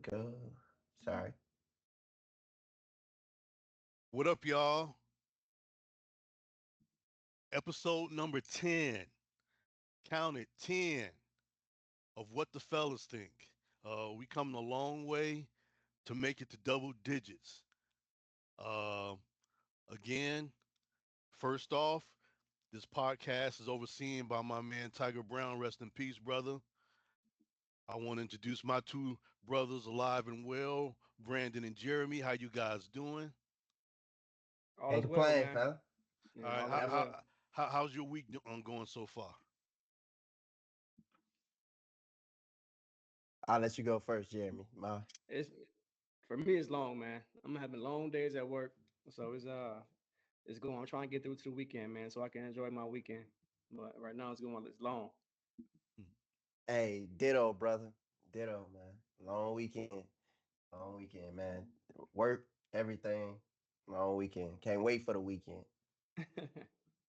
Go. Sorry. What up, y'all? Episode number 10. Count it, 10 of What the Fellas Think. We come a long way to make it to double digits. Uh, Again, first off, this podcast is overseen by my man Tiger Brown. Rest in peace, brother. I want to introduce my two brothers alive and well, Brandon and Jeremy. How you guys doing? All Can't is well, complain, man. fella. All Yeah, right, all is Yep. well. how's your week going so far? I'll let you go first, Jeremy. It's for me. It's long, man. I'm having long days at work, so it's going. I'm trying to get through to the weekend, man, so I can enjoy my weekend. But right now, it's going. It's long. Hey, ditto, brother. Ditto, man. Long weekend. Long weekend, man. Work, everything. Long weekend. Can't wait for the weekend.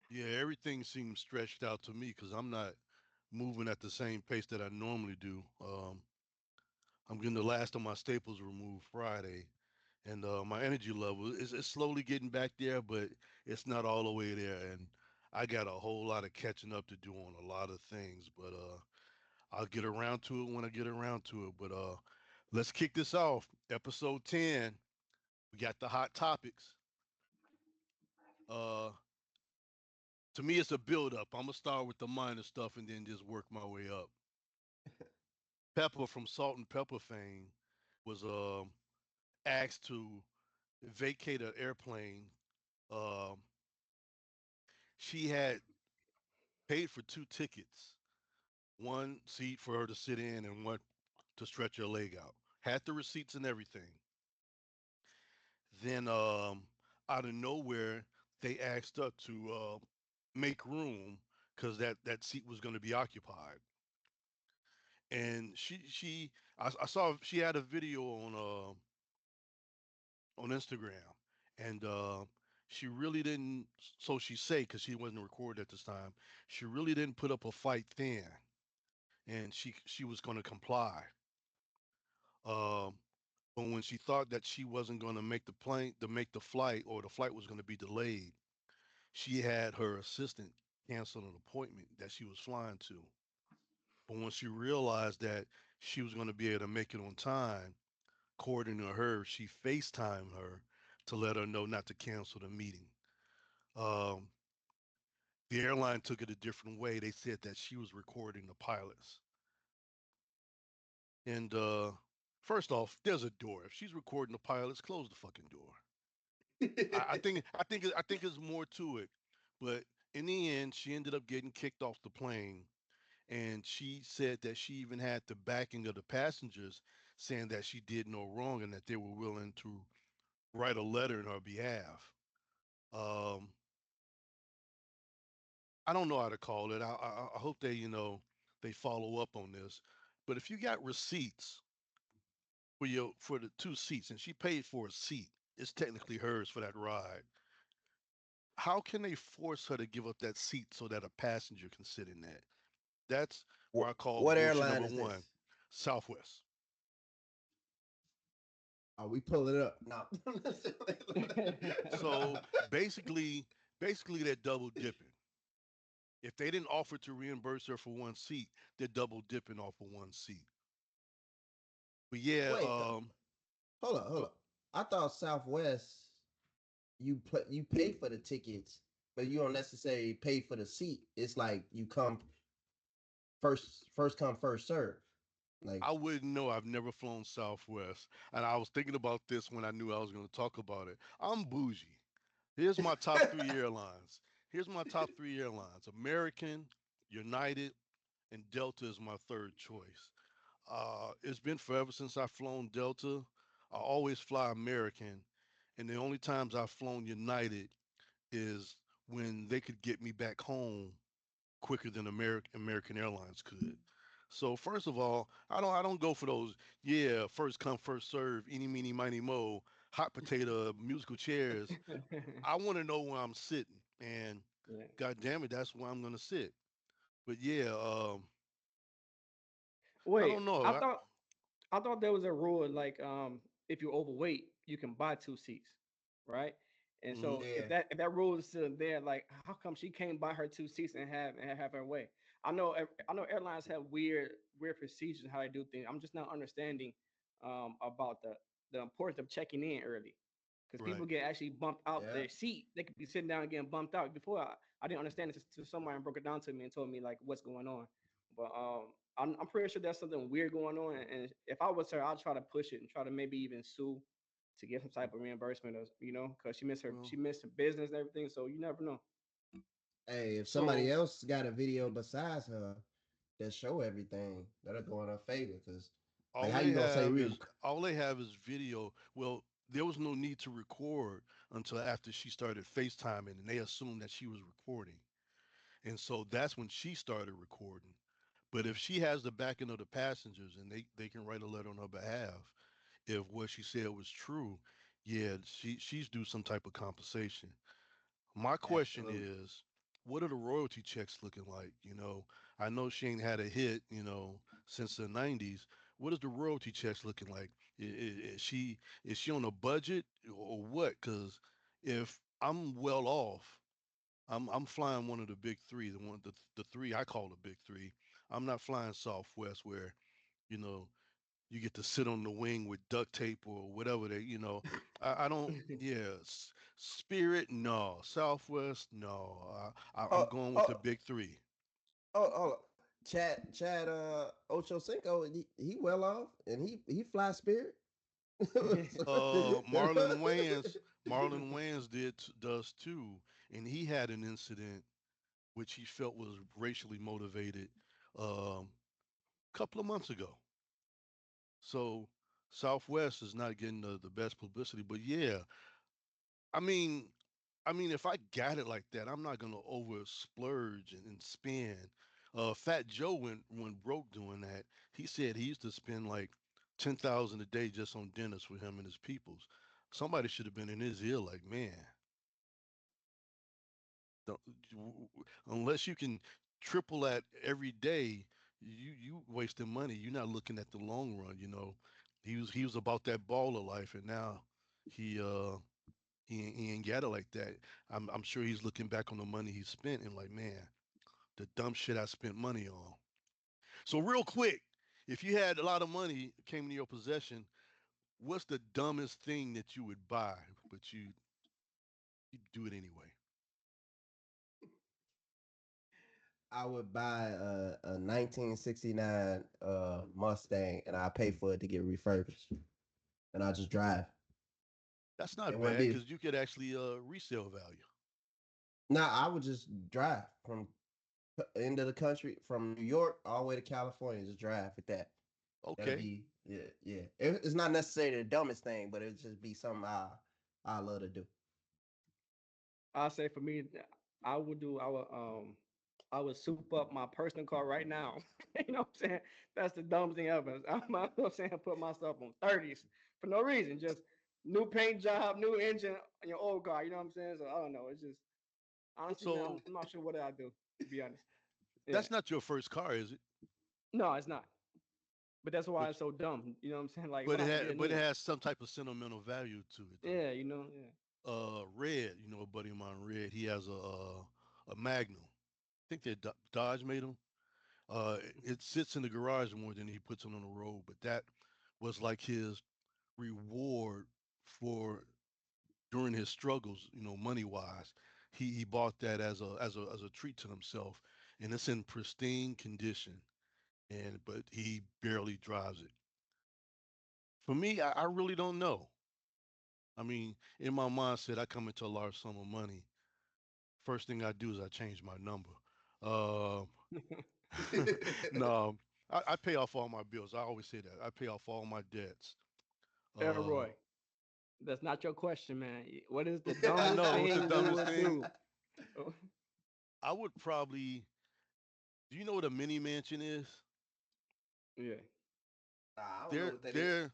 Yeah, everything seems stretched out to me because I'm not moving at the same pace that I normally do. I'm getting the last of my staples removed Friday, and my energy level is slowly getting back there, but it's not all the way there. And I got a whole lot of catching up to do on a lot of things, but I'll get around to it when I get around to it. But let's kick this off. Episode 10. We got the hot topics. Uh, to me, it's a build up. I'm gonna start with the minor stuff and then just work my way up. Pepper from Salt and Pepper fame was asked to vacate an airplane. Um, she had paid for two tickets, one seat for her to sit in and one to stretch her leg out. Had the receipts and everything. Then out of nowhere, they asked her to make room because that seat was going to be occupied. And I saw she had a video on Instagram, and she really didn't. So she say because she wasn't recorded at this time, she really didn't put up a fight then, and she was going to comply. Um, but when she thought that she wasn't going to make the flight, or the flight was going to be delayed, she had her assistant cancel an appointment that she was flying to. But when she realized that she was going to be able to make it on time, according to her, she FaceTimed her to let her know not to cancel the meeting. Um, the airline took it a different way. They said that she was recording the pilots. And first off, there's a door. If she's recording the pilots, close the fucking door. I think there's more to it. But in the end, she ended up getting kicked off the plane. And she said that she even had the backing of the passengers saying that she did no wrong and that they were willing to write a letter in her behalf. Um, I don't know how to call it. I hope they follow up on this. But if you got receipts for the two seats and she paid for a seat, it's technically hers for that ride. How can they force her to give up that seat so that a passenger can sit in that? That's where I call What bullshit airline number is one. this? Southwest. Are we pulling it up? No. So basically they're double dipping. If they didn't offer to reimburse her for one seat, they're double dipping off of one seat. But yeah, Wait, hold up. I thought Southwest you pay for the tickets, but you don't necessarily pay for the seat. It's like you come first come first serve. I Like wouldn't know. I've never flown Southwest. And I was thinking about this when I knew I was going to talk about it. I'm bougie. Here's my top three airlines. Here's my top three airlines: American, United, and Delta is my third choice. It's been forever since I've flown Delta. I always fly American, and the only times I've flown United is when they could get me back home quicker than American Airlines could. So first of all, I don't go for those, yeah, first come first serve, eeny meeny miny mo, hot potato musical chairs. I want to know where I'm sitting, and Yeah. god damn it, that's where I'm gonna sit. But yeah, I Wait, don't know. I thought. I thought there was a rule like if you're overweight, you can buy two seats, right? And Hmm. so Yeah, if that rule is still there, like how come she can't buy her two seats and have her way? I know airlines have weird procedures how they do things. I'm just not understanding about the importance of checking in early because Right. people get actually bumped out yeah. their seat. They could be sitting down and getting bumped out. Before I didn't understand this until someone broke it down to me and told me like what's going on. But I'm pretty sure there's something weird going on. And if I was her, I'd try to push it and try to maybe even sue to get some type of reimbursement, or because Well, she missed her business and everything. So you never know. Hey, if somebody so else got a video besides her that show everything, that'll go in her favor. Cause like, how you gonna say we? all they have is video. Well, there was no need to record until after she started FaceTiming, and they assumed that she was recording, and so that's when she started recording. But if she has the backing of the passengers and they can write a letter on her behalf, if what she said was true, yeah, she's due some type of compensation. My question Absolutely. is, what are the royalty checks looking like? I know she ain't had a hit, since the '90s. What is the royalty checks looking like? Is she on a budget or what? Because if I'm well off, I'm flying one of the big three, the three I call the big three. I'm not flying Southwest where you know you get to sit on the wing with duct tape or whatever I don't. Yeah, Spirit, no. Southwest, no. I'm Oh, going with the oh, big three. oh. Chad, Ocho Cinco, he well off, and he fly Spirit. Marlon Wayans does too, and he had an incident which he felt was racially motivated a couple of months ago. So Southwest is not getting the best publicity, but yeah, I mean, if I got it like that, I'm not gonna over splurge and spend. Fat Joe went broke doing that. He said he used to spend like 10,000 a day just on dinners for him and his peoples. Somebody should have been in his ear, like, man, don't, unless you can triple that every day, you wasting money. You're not looking at the long run. He was about that baller life, and now he uh he ain't got it like that. I'm sure he's looking back on the money he spent and like, man, the dumb shit I spent money on. So real quick, if you had a lot of money came into your possession, what's the dumbest thing that you would buy, but you do it anyway? I would buy a 1969 Mustang, and I pay for it to get refurbished, and I just drive. That's It not wouldn't bad be. because you could actually resale value. Nah, I would just drive from end of the country, from New York all the way to California. Just drive with that. That'll Okay. be, yeah, yeah. It's not necessarily the dumbest thing, but it'll just be something I love to do. I say for me, I would soup up my personal car right now. You know what I'm saying? That's the dumbest thing ever. I'm saying put myself on 30s for no reason. Just new paint job, new engine on your old car. You know what I'm saying? So I don't know. It's just honestly, man, So I'm not sure what I do to be honest. Yeah. that's not your first car, is it? No, it's not. But that's why But it's so dumb. You know what I'm saying? Like if I but it have to get a had new but it one. has some type of sentimental value to it though. Yeah, you know, yeah. Red, a buddy of mine, Red, he has a Magnum. I think that Dodge made him. It sits in the garage more than he puts it on the road, but that was like his reward for during his struggles, money wise. He bought that as a treat to himself, and it's in pristine condition. And but he barely drives it. For me, I really don't know. I mean, in my mindset, I come into a large sum of money. First thing I do is I change my number. Um, no, I pay off all my bills. I always say that. I pay off all my debts. Uh, Elroy, that's not your question, man. What is the I dumbest know what's the thing you dumbest would thing. do? Oh, I would probably. Do you know what a mini mansion is? yeah. Nah, I don't know They're what that is. they're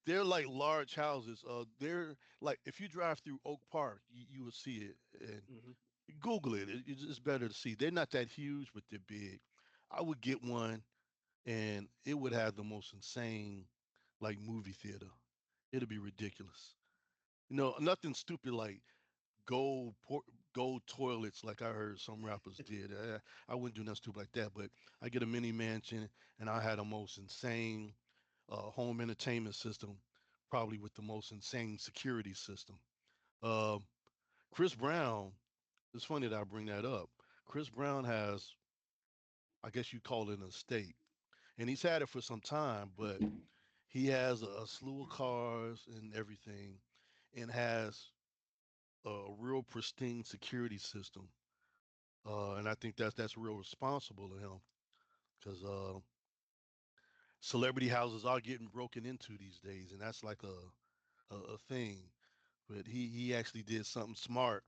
they're like large houses. They're like if you drive through Oak Park, you will see it. And Hmm. Google it. It's better to see. They're not that huge, but they're big. I would get one. and it would have the most insane like movie theater. It'd be ridiculous. Nothing stupid like gold gold toilets like I heard some rappers did. I wouldn't do nothing stupid like that, but I get a mini mansion and I had the most insane home entertainment system, probably with the most insane security system. Um, Chris Brown, it's funny that I bring that up. Chris Brown has, I guess you call it an estate, and he's had it for some time, but he has a slew of cars and everything, and has a real pristine security system. And I think that's real responsible of him because celebrity houses are getting broken into these days, and that's like a thing. But he actually did something smart.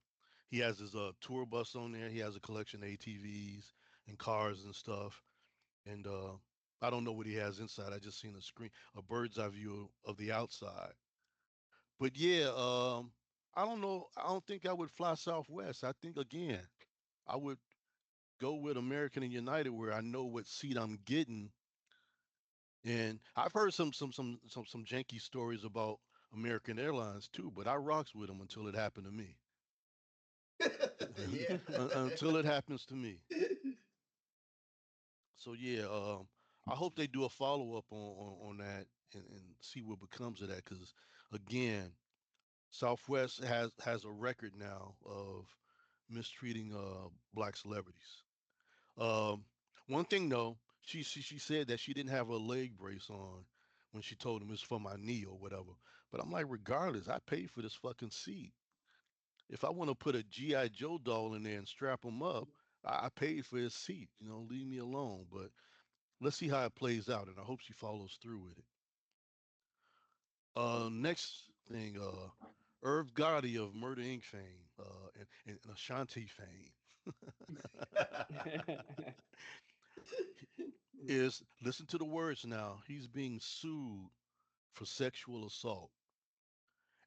He has his tour bus on there. He has a collection of ATVs and cars and stuff. And I don't know what he has inside. I just seen a bird's eye view of the outside. But yeah, I don't know. I don't think I would fly Southwest. I think again, I would go with American and United where I know what seat I'm getting. And I've heard some janky stories about American Airlines too, but I rocks with them until it happened to me. Yeah. Until it happens to me. So yeah, I hope they do a follow up on that and see what becomes of that. Because again, Southwest has a record now of mistreating black celebrities. Um, One thing though, she said that she didn't have a leg brace on when she told him it's for my knee or whatever. But I'm like, regardless, I paid for this fucking seat. If I want to put a GI Joe doll in there and strap him up, I paid for his seat. Leave me alone. But let's see how it plays out, and I hope she follows through with it. Next thing, Irv Gotti of Murder Inc. fame and Ashanti fame is, listen to the words now, he's being sued for sexual assault.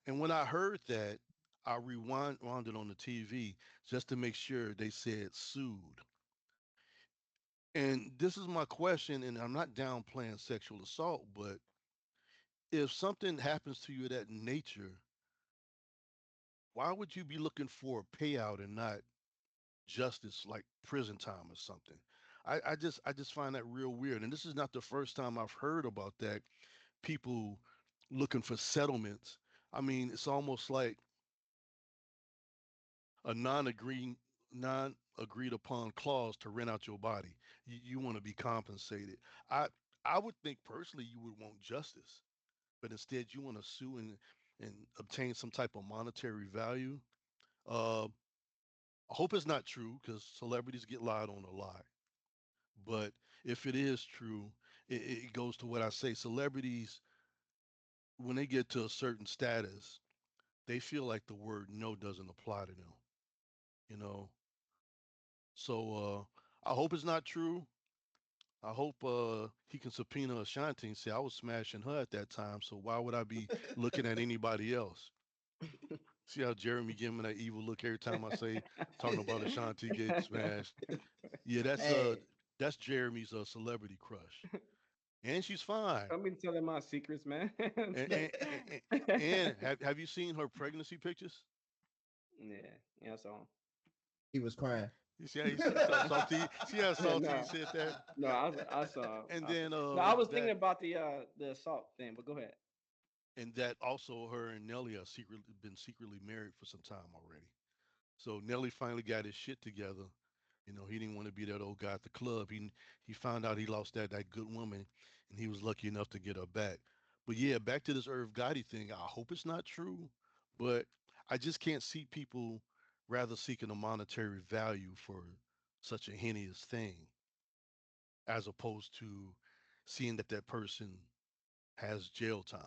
And when I heard that, I rewound it on the TV just to make sure they said sued. And this is my question, and I'm not downplaying sexual assault, but if something happens to you of that nature, why would you be looking for a payout and not justice like prison time or something? I just find that real weird. And this is not the first time I've heard about that. People looking for settlements. I mean, it's almost like a non-agreed upon clause to rent out your body. You want to be compensated. I I would think personally you would want justice, but instead you want to sue and obtain some type of monetary value. Uh, I hope it's not true because celebrities get lied on a lot. But if it is true, it goes to what I say. Celebrities, when they get to a certain status, they feel like the word no doesn't apply to them. You know, so I hope it's not true. I hope he can subpoena Ashanti and say I was smashing her at that time. So why would I be looking at anybody else? See how Jeremy giving me that evil look every time I say talking about Ashanti getting smashed. Yeah, Hey, that's Jeremy's celebrity crush, and she's fine. Don't be telling my secrets, man. And have you seen her pregnancy pictures? Yeah, so he was crying. You see how you see salty? See how salty you no, said that? no, And I saw. then No, I was thinking about the assault thing, but go ahead. that also her and Nelly are secretly married for some time already. So Nelly finally got his shit together. He didn't want to be that old guy at the club. He found out he lost that good woman, and he was lucky enough to get her back. But yeah, back to this Irv Gotti thing. I hope it's not true, but I just can't see people rather seeking a monetary value for such a heinous thing as opposed to seeing that that person has jail time.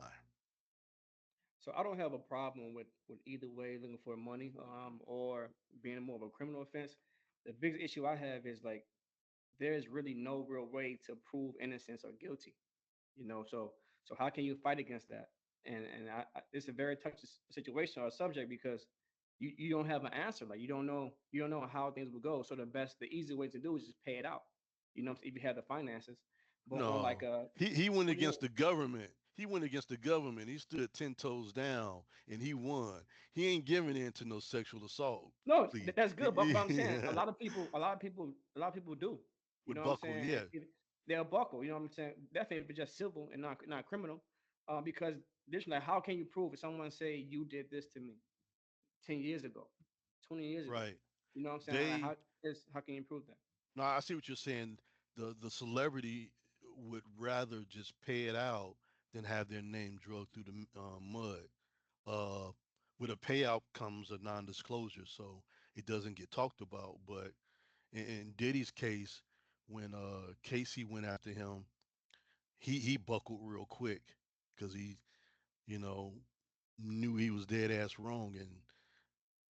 So I don't have a problem with either way, looking for money, or being more of a criminal offense. The biggest issue I have is like there is really no real way to prove innocence or guilty. So how can you fight against that? And it's a very touchy situation or subject because you don't have an answer. Like you don't know how things will go. So the easy way to do is just pay it out. If you have the finances. but on like No, a he went 20 against the government. He went against the government. He stood 10 toes down, and he won. He ain't giving in to no sexual assault no, plea. that's good. But I'm saying a Yeah. lot of people, a lot of people do. You With know what I'm Buckle, saying? yeah, They'll buckle. You know what I'm saying? Definitely, if it's just civil and not criminal. Because this like, how can you prove if someone say you did this to me 10 years ago, 20 years ago? right. You know what I'm saying? Like, They how can you prove that? No, I see what you're saying. The celebrity would rather just pay it out than have their name drugged through the mud. Uh, with a payout comes a non-disclosure, so it doesn't get talked about. But in Diddy's case, when Casey went after him, he buckled real quick because he, you know, knew he was dead ass wrong, and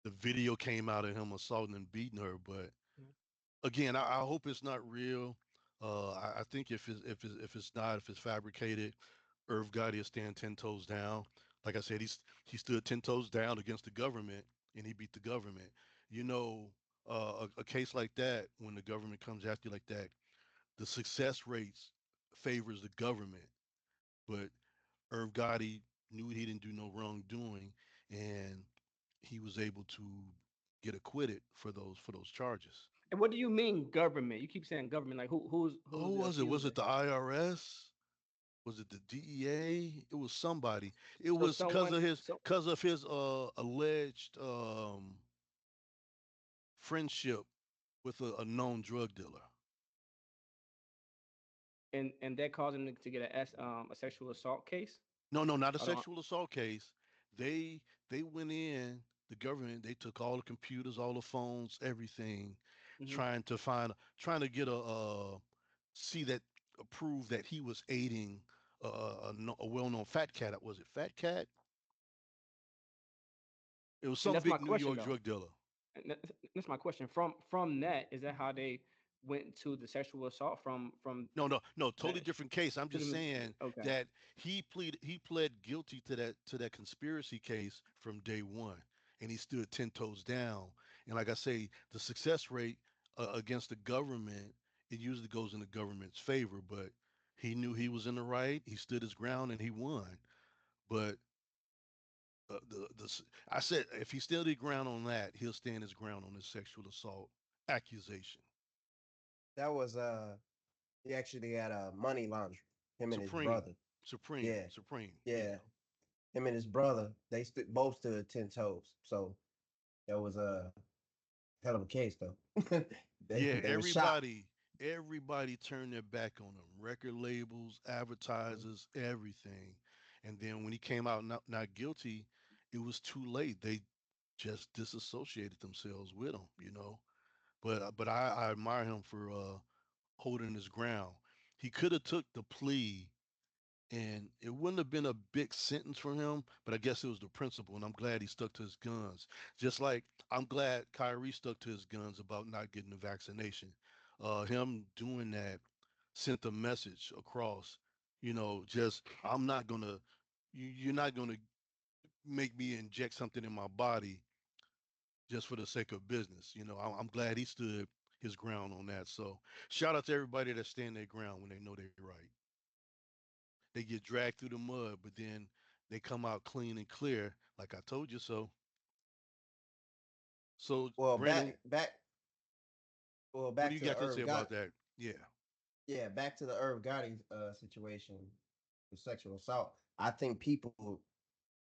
the video came out of him assaulting and beating her. But Mhm. again, I hope it's not real. I think if it's not, if it's fabricated, Irv Gotti will stand 10 toes down. Like I said, he stood 10 toes down against the government, and he beat the government. You know, a case like that, when the government comes after you like that, the success rates favors the government. But Irv Gotti knew he didn't do no wrongdoing, and he was able to get acquitted for those charges. And what do you mean government? You keep saying government. Like who's Who the was it? Was accuser? it the IRS? Was it the DEA? It was somebody. It So was because someone of his so because of his alleged friendship with a known drug dealer. and that caused him to get a sexual assault case. No, no, not a I don't. sexual assault case. They went in, the government, they took all the computers, all the phones, everything, Mhm. trying to get see that prove that he was aiding a well-known fat cat. Was it Fat Cat? It was And some that's my big New question York though. drug dealer. And that's my question. From that, is that how they went to the sexual assault from No, no, no, totally that? different case. I'm To just the, saying okay. that he pled guilty to that conspiracy case from day one, and he stood 10 toes down. And like I say, the success rate against the government, it usually goes in the government's favor. But he knew he was in the right. He stood his ground, and he won. But I said if he stood his ground on that, he'll stand his ground on his sexual assault accusation. That was he actually had a money laundry. Him and his Supreme, brother. supreme, Yeah, supreme. Yeah. yeah. Him and his brother. They both stood 10 toes. So that was a hell of a case, though. they Yeah, they were shocked. everybody turned their back on him. Record labels, advertisers, everything. And then when he came out not guilty, it was too late. They just disassociated themselves with him. But I admire him for holding his ground. He could have took the plea and it wouldn't have been a big sentence for him, but I guess it was the principle, and I'm glad he stuck to his guns. Just like I'm glad Kyrie stuck to his guns about not getting the vaccination. Him doing that sent a message across. Just I'm not gonna, you're not gonna make me inject something in my body just for the sake of business. I'm glad he stood his ground on that. So shout out to everybody that stand their ground when they know they're right. They get dragged through the mud, but then they come out clean and clear, like I told you so. So, Well, Brandon, what do back you to the got to say Irv about Gotti. that? Yeah, Yeah, back to the Irv Gotti situation with sexual assault. I think people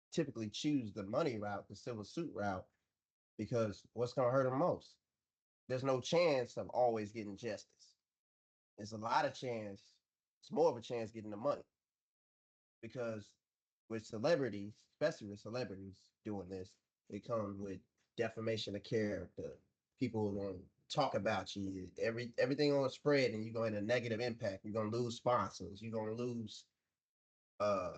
typically choose the money route, the civil suit route, because what's going to hurt them most? There's no chance of always getting justice. There's a lot of chance. It's more of a chance getting the money because with celebrities, especially with celebrities doing this, they come with defamation of character. People gonna talk about you. Everything gonna spread, and you're gonna have a negative impact. You're gonna lose sponsors. You're gonna lose uh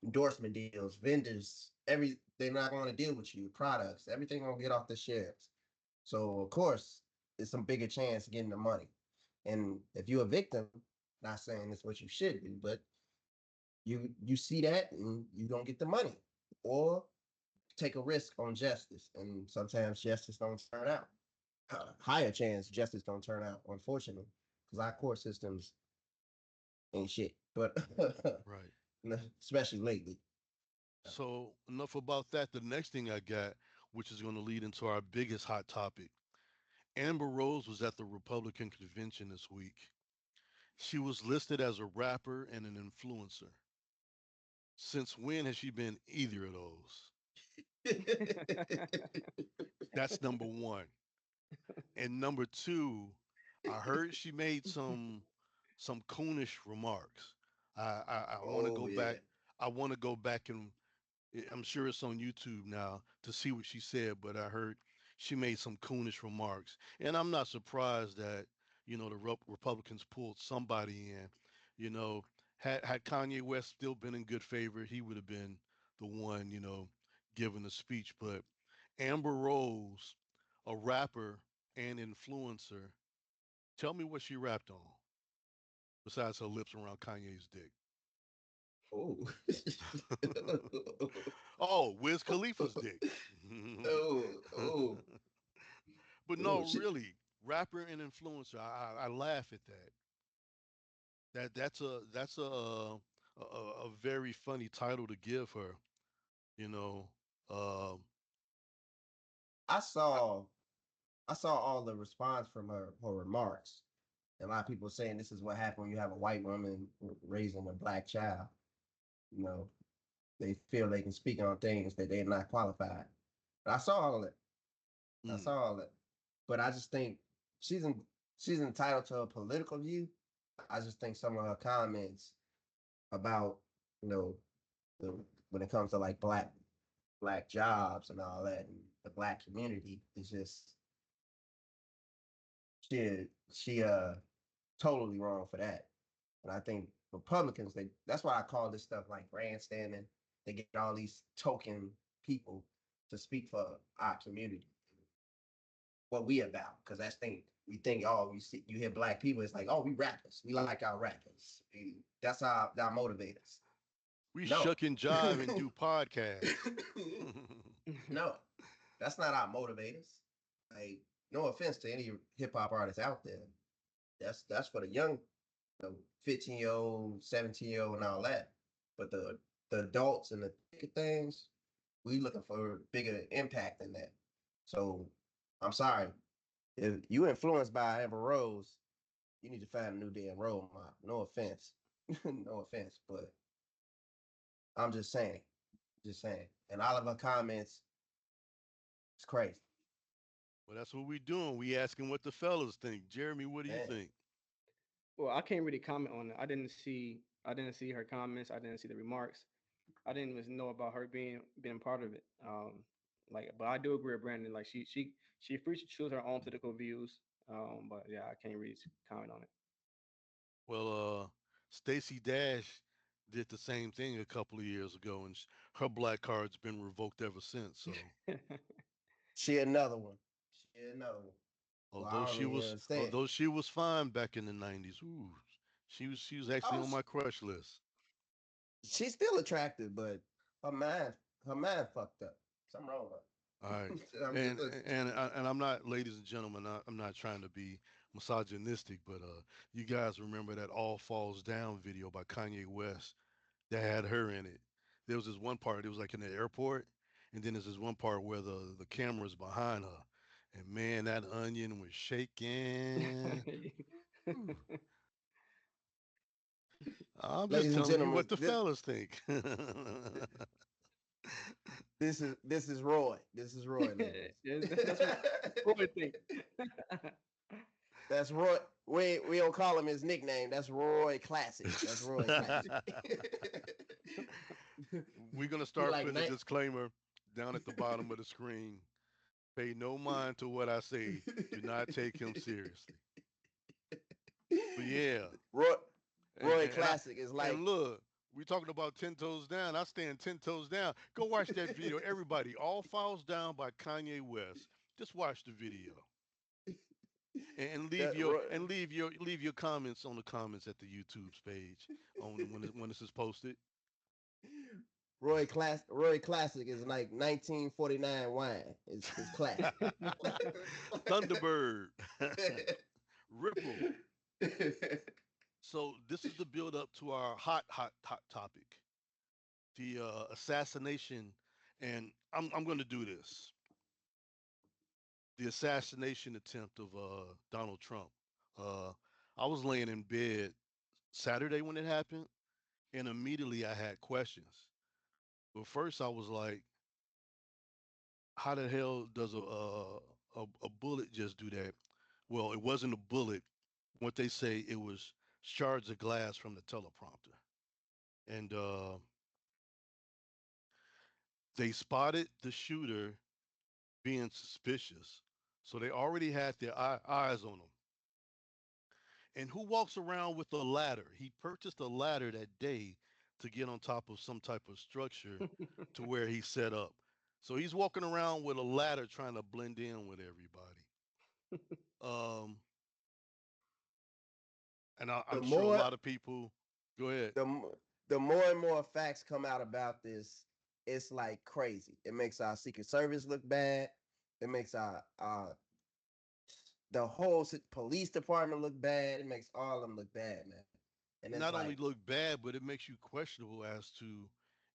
endorsement deals, vendors. They're not gonna deal with you. Products, everything gonna get off the shelves. So of course, it's some bigger chance of getting the money. And if you're a victim, not saying it's what you should do, but you see that and you don't get the money, or take a risk on justice, and sometimes justice don't turn out. Higher chance justice don't turn out, unfortunately, because our court systems ain't shit. But Right. especially lately. So enough about that. The next thing I got, which is going to lead into our biggest hot topic. Amber Rose was at the Republican convention this week. She was listed as a rapper and an influencer. Since when has she been either of those? That's number one. And number two, I heard she made some coonish remarks. I want to Oh go yeah. back. I want to go back and I'm sure it's on YouTube now to see what she said, but I heard she made some coonish remarks, and I'm not surprised that the Republicans pulled somebody in. You know, had Kanye West still been in good favor, he would have been the one giving the speech. But Amber Rose, a rapper and influencer, tell me what she rapped on besides her lips around Kanye's dick. Oh. Oh, Wiz Khalifa's dick. Oh, oh, But no, oh, shit. really, rapper and influencer. I laugh at that. That's a very funny title to give her. You know, um, I I, saw I saw all the response from her remarks. And a lot of people saying this is what happened when you have a white woman raising a black child. You know, they feel they can speak on things that they're not qualified. But I saw all of it. I mm, saw all that. But I just think she's in, she's entitled to a political view. I just think some of her comments about, you know, when it comes to like black jobs and all that and the black community is just she totally wrong for that. And I think Republicans, that's why I call this stuff like grandstanding. They get all these token people to speak for our community, what we about. Because that's thing we think, oh, you hear black people, it's like, oh, we rappers. We like our rappers. That's our motivators. we No. shuck and jive and do podcasts. No, that's not our motivators. Like, no offense to any hip hop artists out there. That's for the young, 15-year-old, 17-year-old, and all that. But the adults and the things, we looking for bigger impact than that. So I'm sorry. If you influenced by Amber Rose, you need to find a new damn role model. No offense. No offense, but I'm just saying. Just saying. And all of her comments, it's crazy. Well, that's what we doing. We asking what the fellas think. Jeremy, what do you Man. think? Well, I can't really comment on it. I didn't see her comments. I didn't see the remarks. I didn't even know about her being part of it. But I do agree with Brandon. Like she free to choose her own political views. But yeah, I can't really comment on Well, Stacey Dash did the same thing a couple of years ago, and her black card's been revoked ever since. So, it. She another one. She another one. Well, although I don't she even was understand. although she was fine back in the '90s, ooh, she was actually Oh, on my crush list. she's still attractive, but her mind fucked up. Something wrong All right, with her. I'm just and listen. and I'm not, ladies and gentlemen, I'm not trying to be misogynistic, but you guys remember that "All Falls Down" video by Kanye West that had her in it? There was this one part. It was like in the airport, and then there's this one part where the camera's behind her, and man, that onion was shaking. Whew. I'm just Ladies and telling you gentlemen, what the fellas think. this is Roy. This is Roy, ladies. That's what I think. That's Roy. We don't call him his nickname. That's Roy Classic. That's Roy Classic. We're gonna he start like putting a night. disclaimer down at the bottom of the screen. Pay no mind to what I say. Do not take him seriously. But yeah, Roy and Roy and, and I Classic is and like look, we talking about 10 toes down. I stand 10 toes down. Go watch that video, everybody. All Falls Down by Kanye West. Just watch the video and leave that your Roy. comments on the comments at the YouTube's page on when this is posted. Roy Classic is like 1949 wine. It's classic. Thunderbird, Ripple. So this is the build up to our hot topic, the assassination, and I'm going to do this. The assassination attempt of Donald Trump. Uh, I was laying in bed Saturday when it happened, and immediately I had questions. But first, I was like, "How the hell does a bullet just do that?" Well, it wasn't a bullet. What they say, it was shards of glass from the teleprompter, and they spotted the shooter being suspicious. So they already had their eyes on him. And who walks around with a ladder? He purchased a ladder that day to get on top of some type of structure to where he set up. So he's walking around with a ladder trying to blend in with everybody. Um, and The I'm sure a more lot of people go ahead. the more and more facts come out about this, it's like crazy. It makes our Secret Service look bad. It makes our the whole police department look bad. It makes all of them look bad, man. And it's Not only like, look bad, but it makes you questionable as to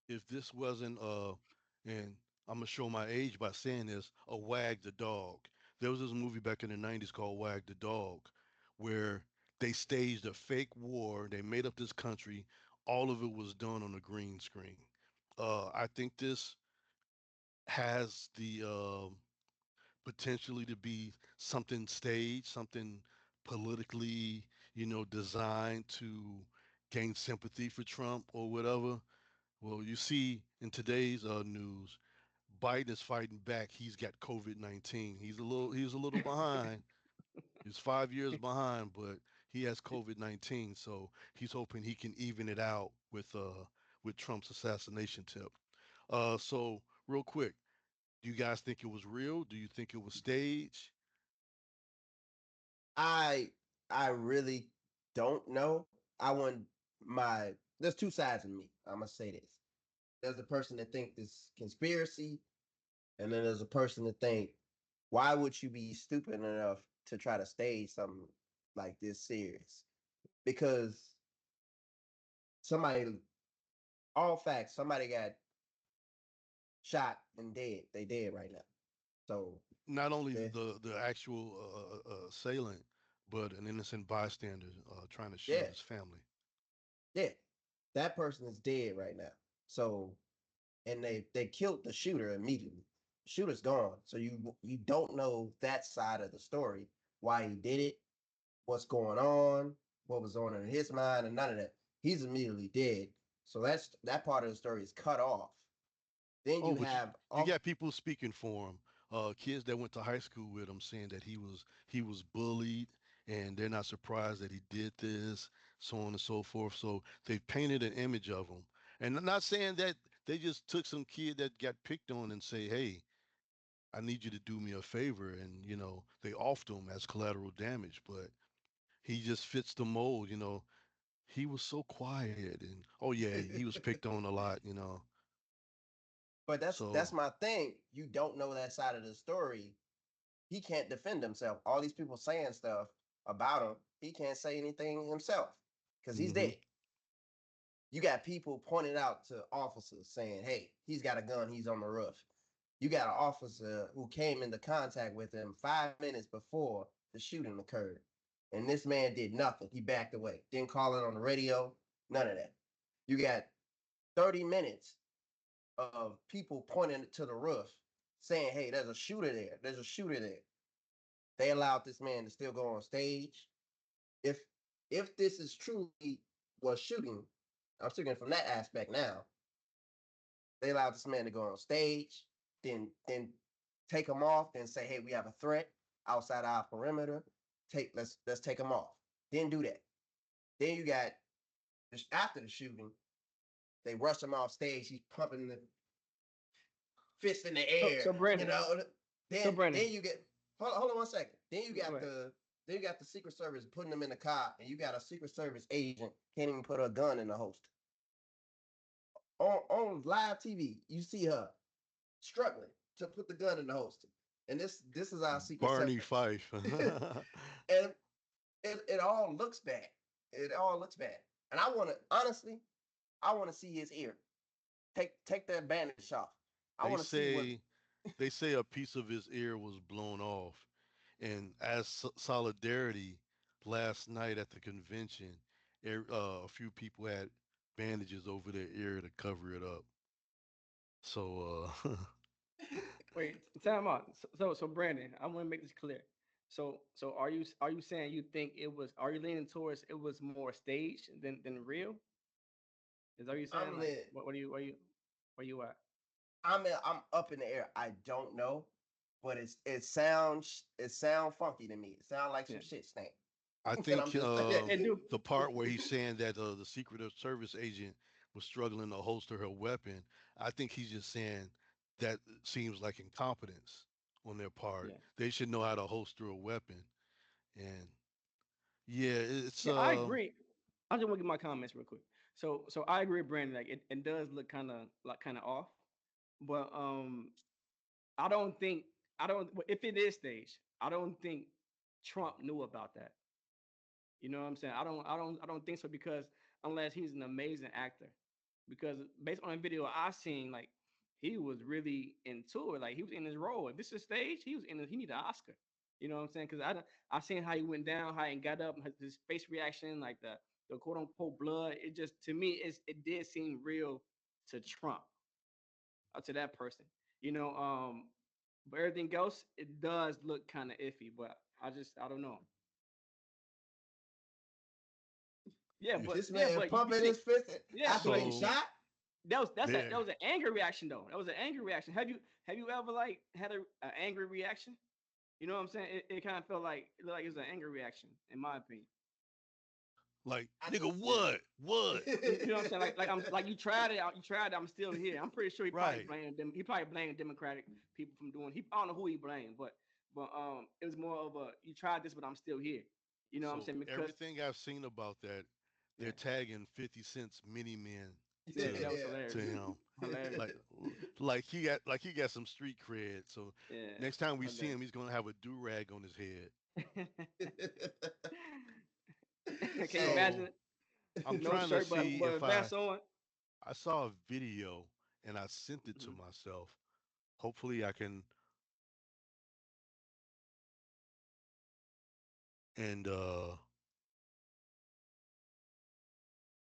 if this wasn't and I'm gonna show my age by saying this, a wag the dog. There was this movie back in the 90s called Wag the Dog, where they staged a fake war, they made up this country, all of it was done on a green screen. I think this has the potentially to be something staged, something politically, designed to gain sympathy for Trump or whatever. Well, you see in today's news, Biden is fighting back. He's got COVID-19. He's a little behind. He's 5 years behind, but he has COVID-19. So he's hoping he can even it out with Trump's assassination tip. So real quick, do you guys think it was real? Do you think it was staged? I I really don't know. I want my there's two sides of me. I'm gonna say this. There's a person that think this conspiracy, and then there's a person that think, why would you be stupid enough to try to stage something like this serious? Because somebody, all facts, somebody got shot and dead. They dead right now. So Not only they, the actual assailant, but an innocent bystander trying to shield yeah, his family. yeah, that person is dead right now. So and they killed the shooter immediately. Shooter's gone. So you don't know that side of the story, why he did it, what's going on, what was on in his mind, and none of that. He's immediately dead. So that part of the story is cut off. Then Oh, you but you, have you off. got people speaking for him. Kids that went to high school with him saying that he was bullied, and they're not surprised that he did this, so on and so forth. So they've painted an image of him, and I'm not saying that they just took some kid that got picked on and say, "Hey, I need you to do me a favor," and they offed him as collateral damage, but he just fits the mold. He was so quiet, and oh yeah, he was picked on a lot. But that's So my thing. You don't know that side of the story. He can't defend himself. All these people saying stuff about him. He can't say anything himself because he's hmm dead. You got people pointing out to officers saying, "Hey, he's got a gun. He's on the roof." You got an officer who came into contact with him 5 minutes before the shooting occurred, and this man did nothing. He backed away. Didn't call it on the radio. None of that. You got 30 minutes of people pointing to the roof, saying, "Hey, there's a shooter there. There's a shooter there." They allowed this man to still go on stage. If if this is truly was shooting, I'm speaking from that aspect now. They allowed this man to go on stage, then take him off, then say, "Hey, we have a threat outside our perimeter. Let's take him off." Didn't do that. Then you got after the shooting, they rushed him off stage. He's pumping the fist in the So air, so Brandon, so then Brandon, you get hold on 1 second. Then you go got ahead. the Secret Service putting them in the car, and you got a Secret Service agent can't even put a gun in the holster. On live TV, you see her struggling to put the gun in the holster. And this is our Secret Barney Service. Fife. And it all looks bad. It all looks bad. And I want to honestly, I want to see his ear. Take that bandage off. I They want to see what. say they say a piece of his ear was blown off, and as solidarity, last night at the convention, a few people had bandages over their ear to cover it up. So Wait, time out. So Brandon, I want to make this clear. So are you saying you think it was? Are you leaning towards it was more staged than real? Is that what you're saying? I'm Like, lit. what are you where you at? I'm up in the air. I don't know, but it sounds funky to me. It sounds like Yeah, some shit stank. I And I'm think just like, it do. the part where he's saying that the Secret Service agent was struggling to holster her weapon, I think he's just saying that seems like incompetence on their part. Yeah, They should know how to holster a weapon. And yeah, it's yeah, I agree. I just want to get my comments real quick. So I agree, with Brandon. Like it does look kind of off, but I don't think I don't if it is staged, I don't think Trump knew about that. You know what I'm saying? I don't think so because unless he's an amazing actor. Because based on the video I seen, like he was really into it. Like he was in his role. If this is stage, he was in it, he need an Oscar. You know what I'm saying? Because I seen how he went down, how he got up, his face reaction, like the quote unquote blood. It just to me it did seem real to Trump or to that person. You know, but everything else, it does look kind of iffy, but I don't know. Yeah, you, but this yeah, man but you pumping see, his fist yeah, after but he you so see, shot. that there. was an angry reaction though. That was an angry reaction. Have you ever like had an angry reaction? You know what I'm saying? It kind of felt like it looked like it was an angry reaction, in my opinion. Like, I nigga, just what? What? You know what I'm saying? Like I'm like you tried it out, you tried it. I'm still here. I'm pretty sure he probably Right. blamed them. He probably blamed Democratic people from doing. I don't know who he blamed, but it was more of a you tried this, but I'm still here. You know what I'm So saying? Because everything I've seen about that, yeah, they're tagging 50 Cent's mini men yeah, that was to hilarious, him. hilarious. Like like he got some street cred. So Yeah, next time we see hilarious. him, he's gonna have a do rag on his head. Can you Hey, imagine? So I'm No trying to shirt, but see but a if vest on. I saw a video and I sent it to Mhm. myself. Hopefully I can and uh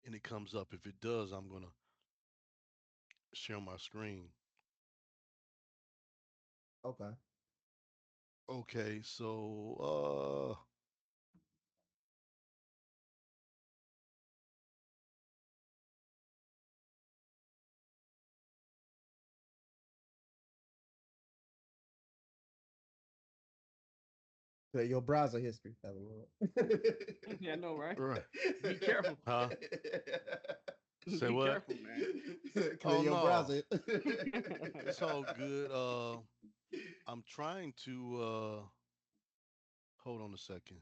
and it comes up. If it does, I'm gonna share my screen. okay. Okay, so Your browser history. Yeah, I know, right? right. Be careful. Huh? Say Be what? careful, man. Clear Oh your no. browser. It's all good. I'm trying to hold on a second.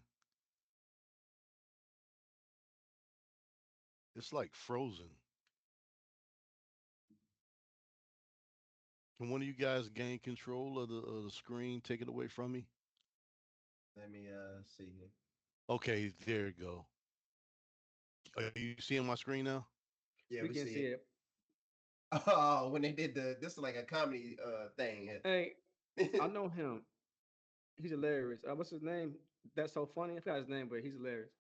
It's like frozen. Can one of you guys gain control of the screen, take it away from me? Let me see here. Okay, there you go. Are you seeing my screen now? Yeah, We we can see see it. it. Oh, when they did this is like a comedy thing. Hey, I know him. He's hilarious. What's his name? That's so funny. I forgot his name, but he's hilarious.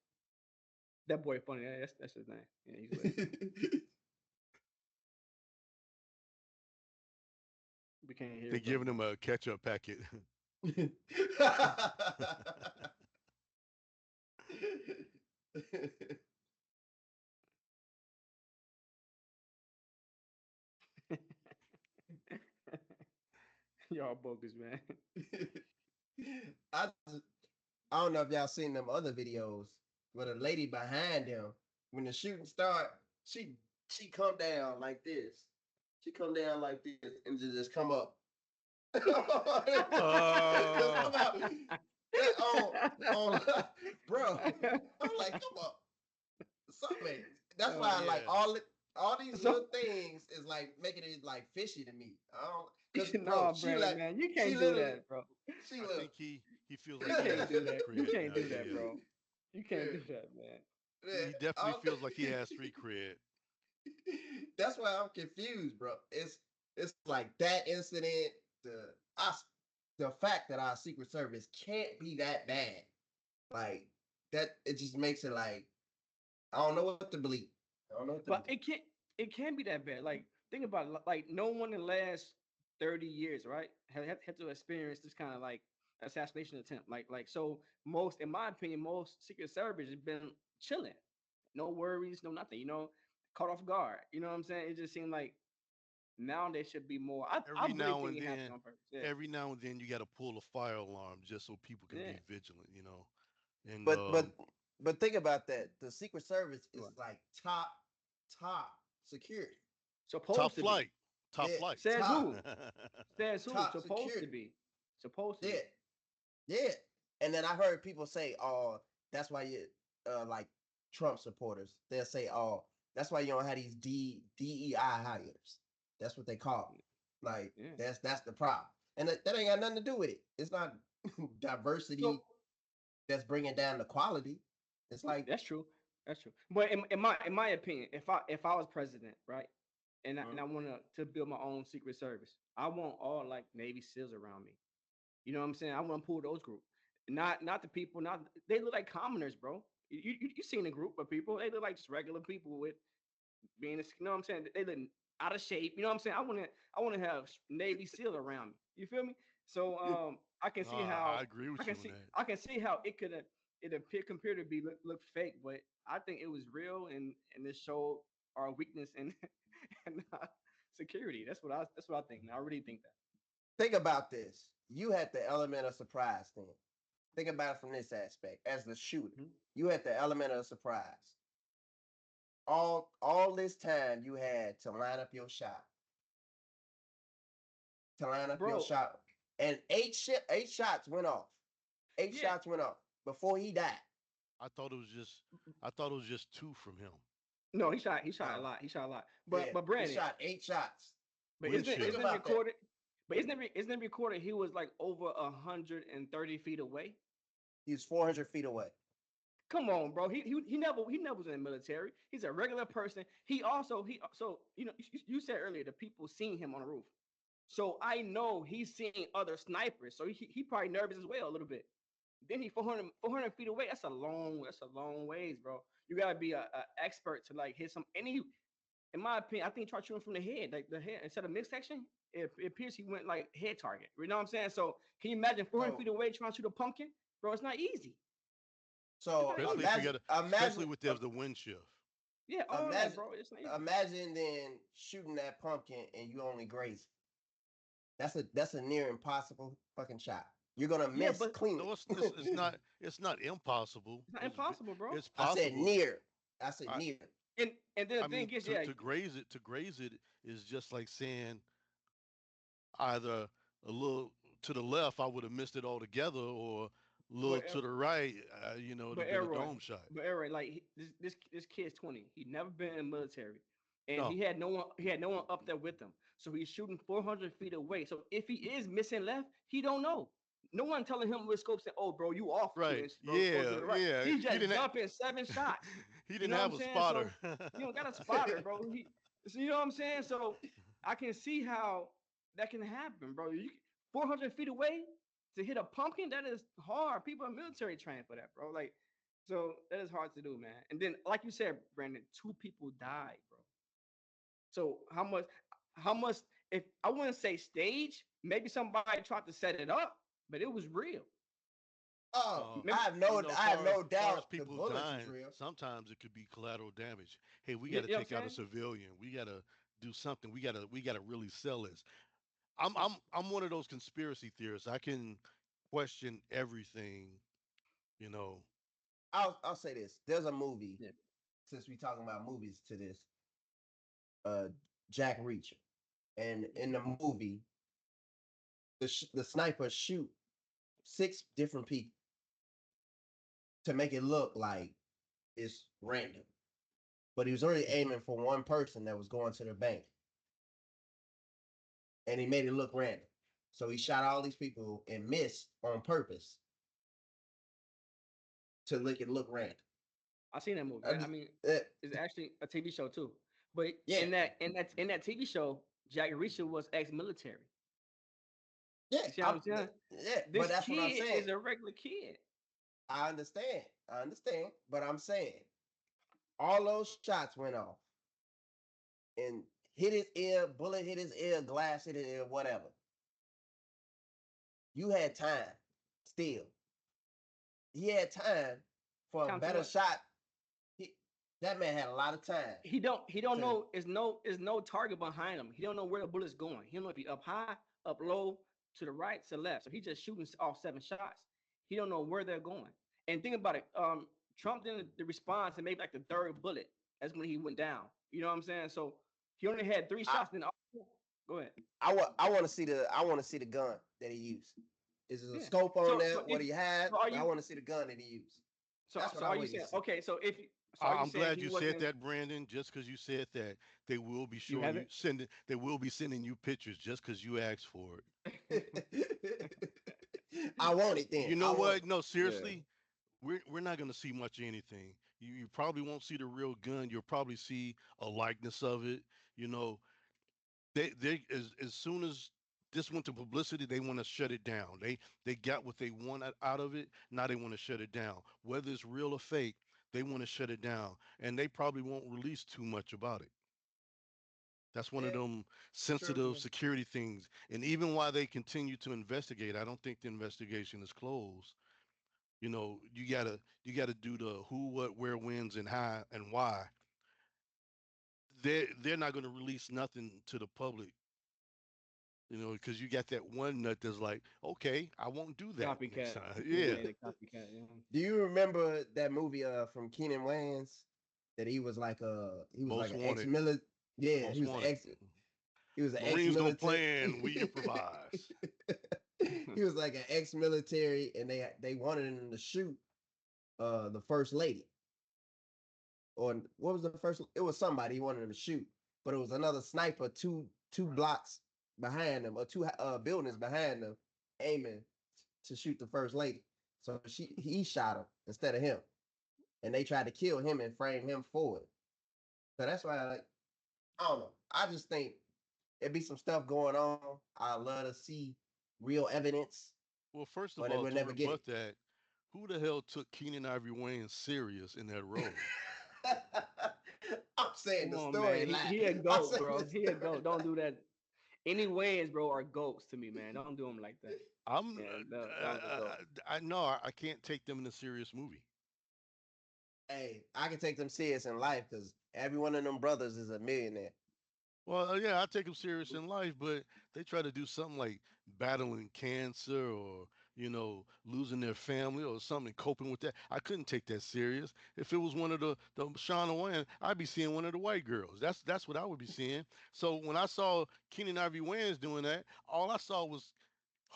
That boy funny. Yeah, that's his name. Yeah, he's hilarious. We can't hear, They're but giving him a ketchup packet. y'all bogus, man. I I don't know if y'all seen them other videos where the lady behind him, when the shooting start, she she come down like this. She come down like this and just come up. Just uh, come out. On bro. I'm like, come up. Something. That's Oh, why I like yeah. all these so little things is like making it like fishy to me. I don't because bro, no, Brandon, man, you she can't do literally that, bro. she I look think he feels You like he has can't do street that. You cred can't now. do that, Yeah. bro. You can't do that, man. He definitely feels like he has street cred. That's why I'm confused, bro. It's like that incident, the fact that our Secret Service can't be that bad, like that, it just makes it like I don't know what to believe. I don't know what to But believe. it can't be that bad. Like think about it. Like no one in the last 30 years, right, had to experience this kind of like assassination attempt. Like so most, in my opinion, most Secret Service has been chilling, no worries, no nothing. Caught off guard. You know what I'm saying? It just seemed like now there should be more. I Every really now think and it happened then, on purpose. Yeah, every now and then, you got to pull a fire alarm just so people can yeah. be vigilant. And But but but think about that. The Secret Service is Right. like top security. top Supposed to be. flight, top Yeah, flight. Says top who? Says who? top Supposed to security. be. Supposed to Yeah, be. yeah. And then I heard people say, "Oh, that's why you like Trump supporters." They'll say, "Oh, that's why you don't have these DEI hires." That's what they call them. Like Yeah. that's the problem, and that ain't got nothing to do with it. It's not So diversity that's bringing down the quality. It's like, that's true. That's true. But in my opinion, if I was president, right, and I want to build my own secret service, I want all like Navy SEALs around me. You know what I'm saying? I want to pull those group, not the people. Not they look like commoners, bro. You seen a group of people? They look like just regular people with being, you know what I'm saying? They look out of shape. You know what I'm saying? I want to have Navy SEAL around me. You feel me? So I can No, see I how agree with you on that. I can see how it appear compared to be look fake, but I think it was real and it showed our weakness in and security. That's what I think. I really think that. think about this. You had the element of surprise then. Think about it from this aspect. As the shooter, Mhm. you had the element of surprise. All this time you had to line up your shot. To line up your Bro, shot. And eight shots went off. Eight yeah. shots went off before he died. I thought it was just, I thought it was just two from him. No, he shot a No. lot. He shot a lot. But Yeah, but he Brandon, shot 8 shots. but Wind Think isn't it chill. about that. recorded? But isn't it recorded he was like over 130 feet away? He's 400 feet away. Come on, bro. He never was in the military. He's a regular person. He said earlier the people seen him on the roof. So I know he's seeing other snipers. So he probably nervous as well a little bit. Then he 400 feet away. That's a long ways, bro. You gotta be a expert to like hit some any. In my opinion, I think try shooting from the head, like the head instead of midsection. It appears he went like head target. You know what I'm saying? So can you imagine 400 feet So away trying to shoot a pumpkin, bro? It's not easy. It's so not Especially if you easy. got imagine to, especially imagine with there's the wind shift. Yeah, all that, imagine bro. It's not easy. imagine then shooting that pumpkin and you only graze. That's a near impossible fucking shot. You're gonna Yeah, miss but cleanly. No, it's not impossible. it's not impossible, bro. It's I said possible. near. I said I near. And then the I mean, thing is, to yeah, to graze it is just like saying either a little to the left, I would have missed it altogether, or a little but to the right, it'd but have been a Elroy, dome shot. like this kid's 20. He never been in the military, and No, he had no one up there with him. So he's shooting 400 feet away. So if he is missing left, he don't know. No one telling him with scope saying, "Oh, bro, you off two right? inches, bro. Go to Yeah, the right." yeah. He's He just didn't. dumping 7 shots. He You didn't know what I'm have a saying? spotter. So you don't got a spotter, bro. So you know what I'm saying? So I can see how that can happen, bro. 400 feet away to hit a pumpkin, that is hard. People are military trained for that, bro. Like, so that is hard to do, man. And then, like you said, Brandon, 2 people died, bro. So how much, if I wouldn't say stage, maybe somebody tried to set it up, but it was real. Oh, uh, Remember, I have far as no far as doubt the people bullets was dying, real. sometimes it could be collateral damage. Hey, we got you to know what I'm take out a saying? civilian. We got to do something. We got to really sell this. I'm one of those conspiracy theorists. I can question everything. You know, I'll say this. There's a movie, Yeah. since we talking about movies to this, uh Jack Reacher. And in the movie, the sniper shoot 6 different people to make it look like it's random. But he was already aiming for one person that was going to the bank. And he made it look random. So he shot all these people and missed on purpose to make it look random. I seen that movie. I I mean, mean, uh, it's actually a TV show too. But yeah, in that TV show, Jack Reacher was ex-military. yeah, You see what I'm saying? yeah. But This that's what I'm kid saying. is a regular kid. I understand. But I'm saying all those shots went off and hit his ear, bullet hit his ear, glass hit his ear, whatever. You had time still. He had time for a Time to better what? shot. He, that man had a lot of time He don't to. know. Is no target behind him. He don't know where the bullet's going. He don't know if he up high, up low, to the right, to the left. So he just shooting off 7 shots. He don't know where they're going. And think about it. Trump didn't the response and maybe like the third bullet. That's when he went down. You know what I'm saying? So he only had three I shots. Then go ahead. I want to see the gun that he used. Is there a Yeah. scope on So there? so What if he had? so are I you want to see the gun that he used. so That's what so I'm are you waiting to saying see. okay? So if so are you I'm saying if glad he you said wasn't that, Brandon. Just because you said that, you have it? they will be sending you pictures just because you asked for it. I want it then. You know I want what? it. No, Yeah. seriously, we're not going to see much of anything. You probably won't see the real gun. You'll probably see a likeness of it. You know, they as soon as this went to publicity, they want to shut it down. They got what they want out of it. Now they want to shut it down. Whether it's real or fake, they want to shut it down, and they probably won't release too much about it. That's one of Yeah, them true. sensitive security things. And even while they continue to investigate, I don't think the investigation is closed. You know, you gotta do the who, what, where, when's, and how and why. They're not going to release nothing to the public. You know, because you got that one nut that's like, okay, I won't do that next Copycat. time. Yeah, Yeah, the copycat. Yeah. Do you remember that movie from Keenan Wayans that he was like most an ex wanted, military? Yeah, most wanted. he was an ex Marines don't military. plan, we improvise. He was like an ex military, and they wanted him to shoot the first lady, or what was the first? It was somebody he wanted him to shoot, but it was another sniper two blocks behind them or two buildings behind them, aiming to shoot the first lady. So he shot him instead of him, and they tried to kill him and frame him for it. So that's why, like, I don't know. I just think it'd be some stuff going on. I love to see real evidence, Well, first of but it all, would to never get rebut it. that, who the hell took Keenan Ivory Wayans serious in that role? I'm saying Come the on, man. He a storyline. I'm goat, saying the bro. He a story. goat. Don't do that. Any ways, bro, are goats to me, man. Don't do them like that. I'm, Yeah, that was a goat. I know I can't take them in a serious movie. Hey, I can take them serious in life because every one of them brothers is a millionaire. Well, yeah, I take them serious in life, but they try to do something like battling cancer or, losing their family or something, coping with that. I couldn't take that serious. If it was one of the Shauna Wayans, I'd be seeing one of the white girls. That's what I would be seeing. So when I saw Keenan Ivory Wayans doing that, all I saw was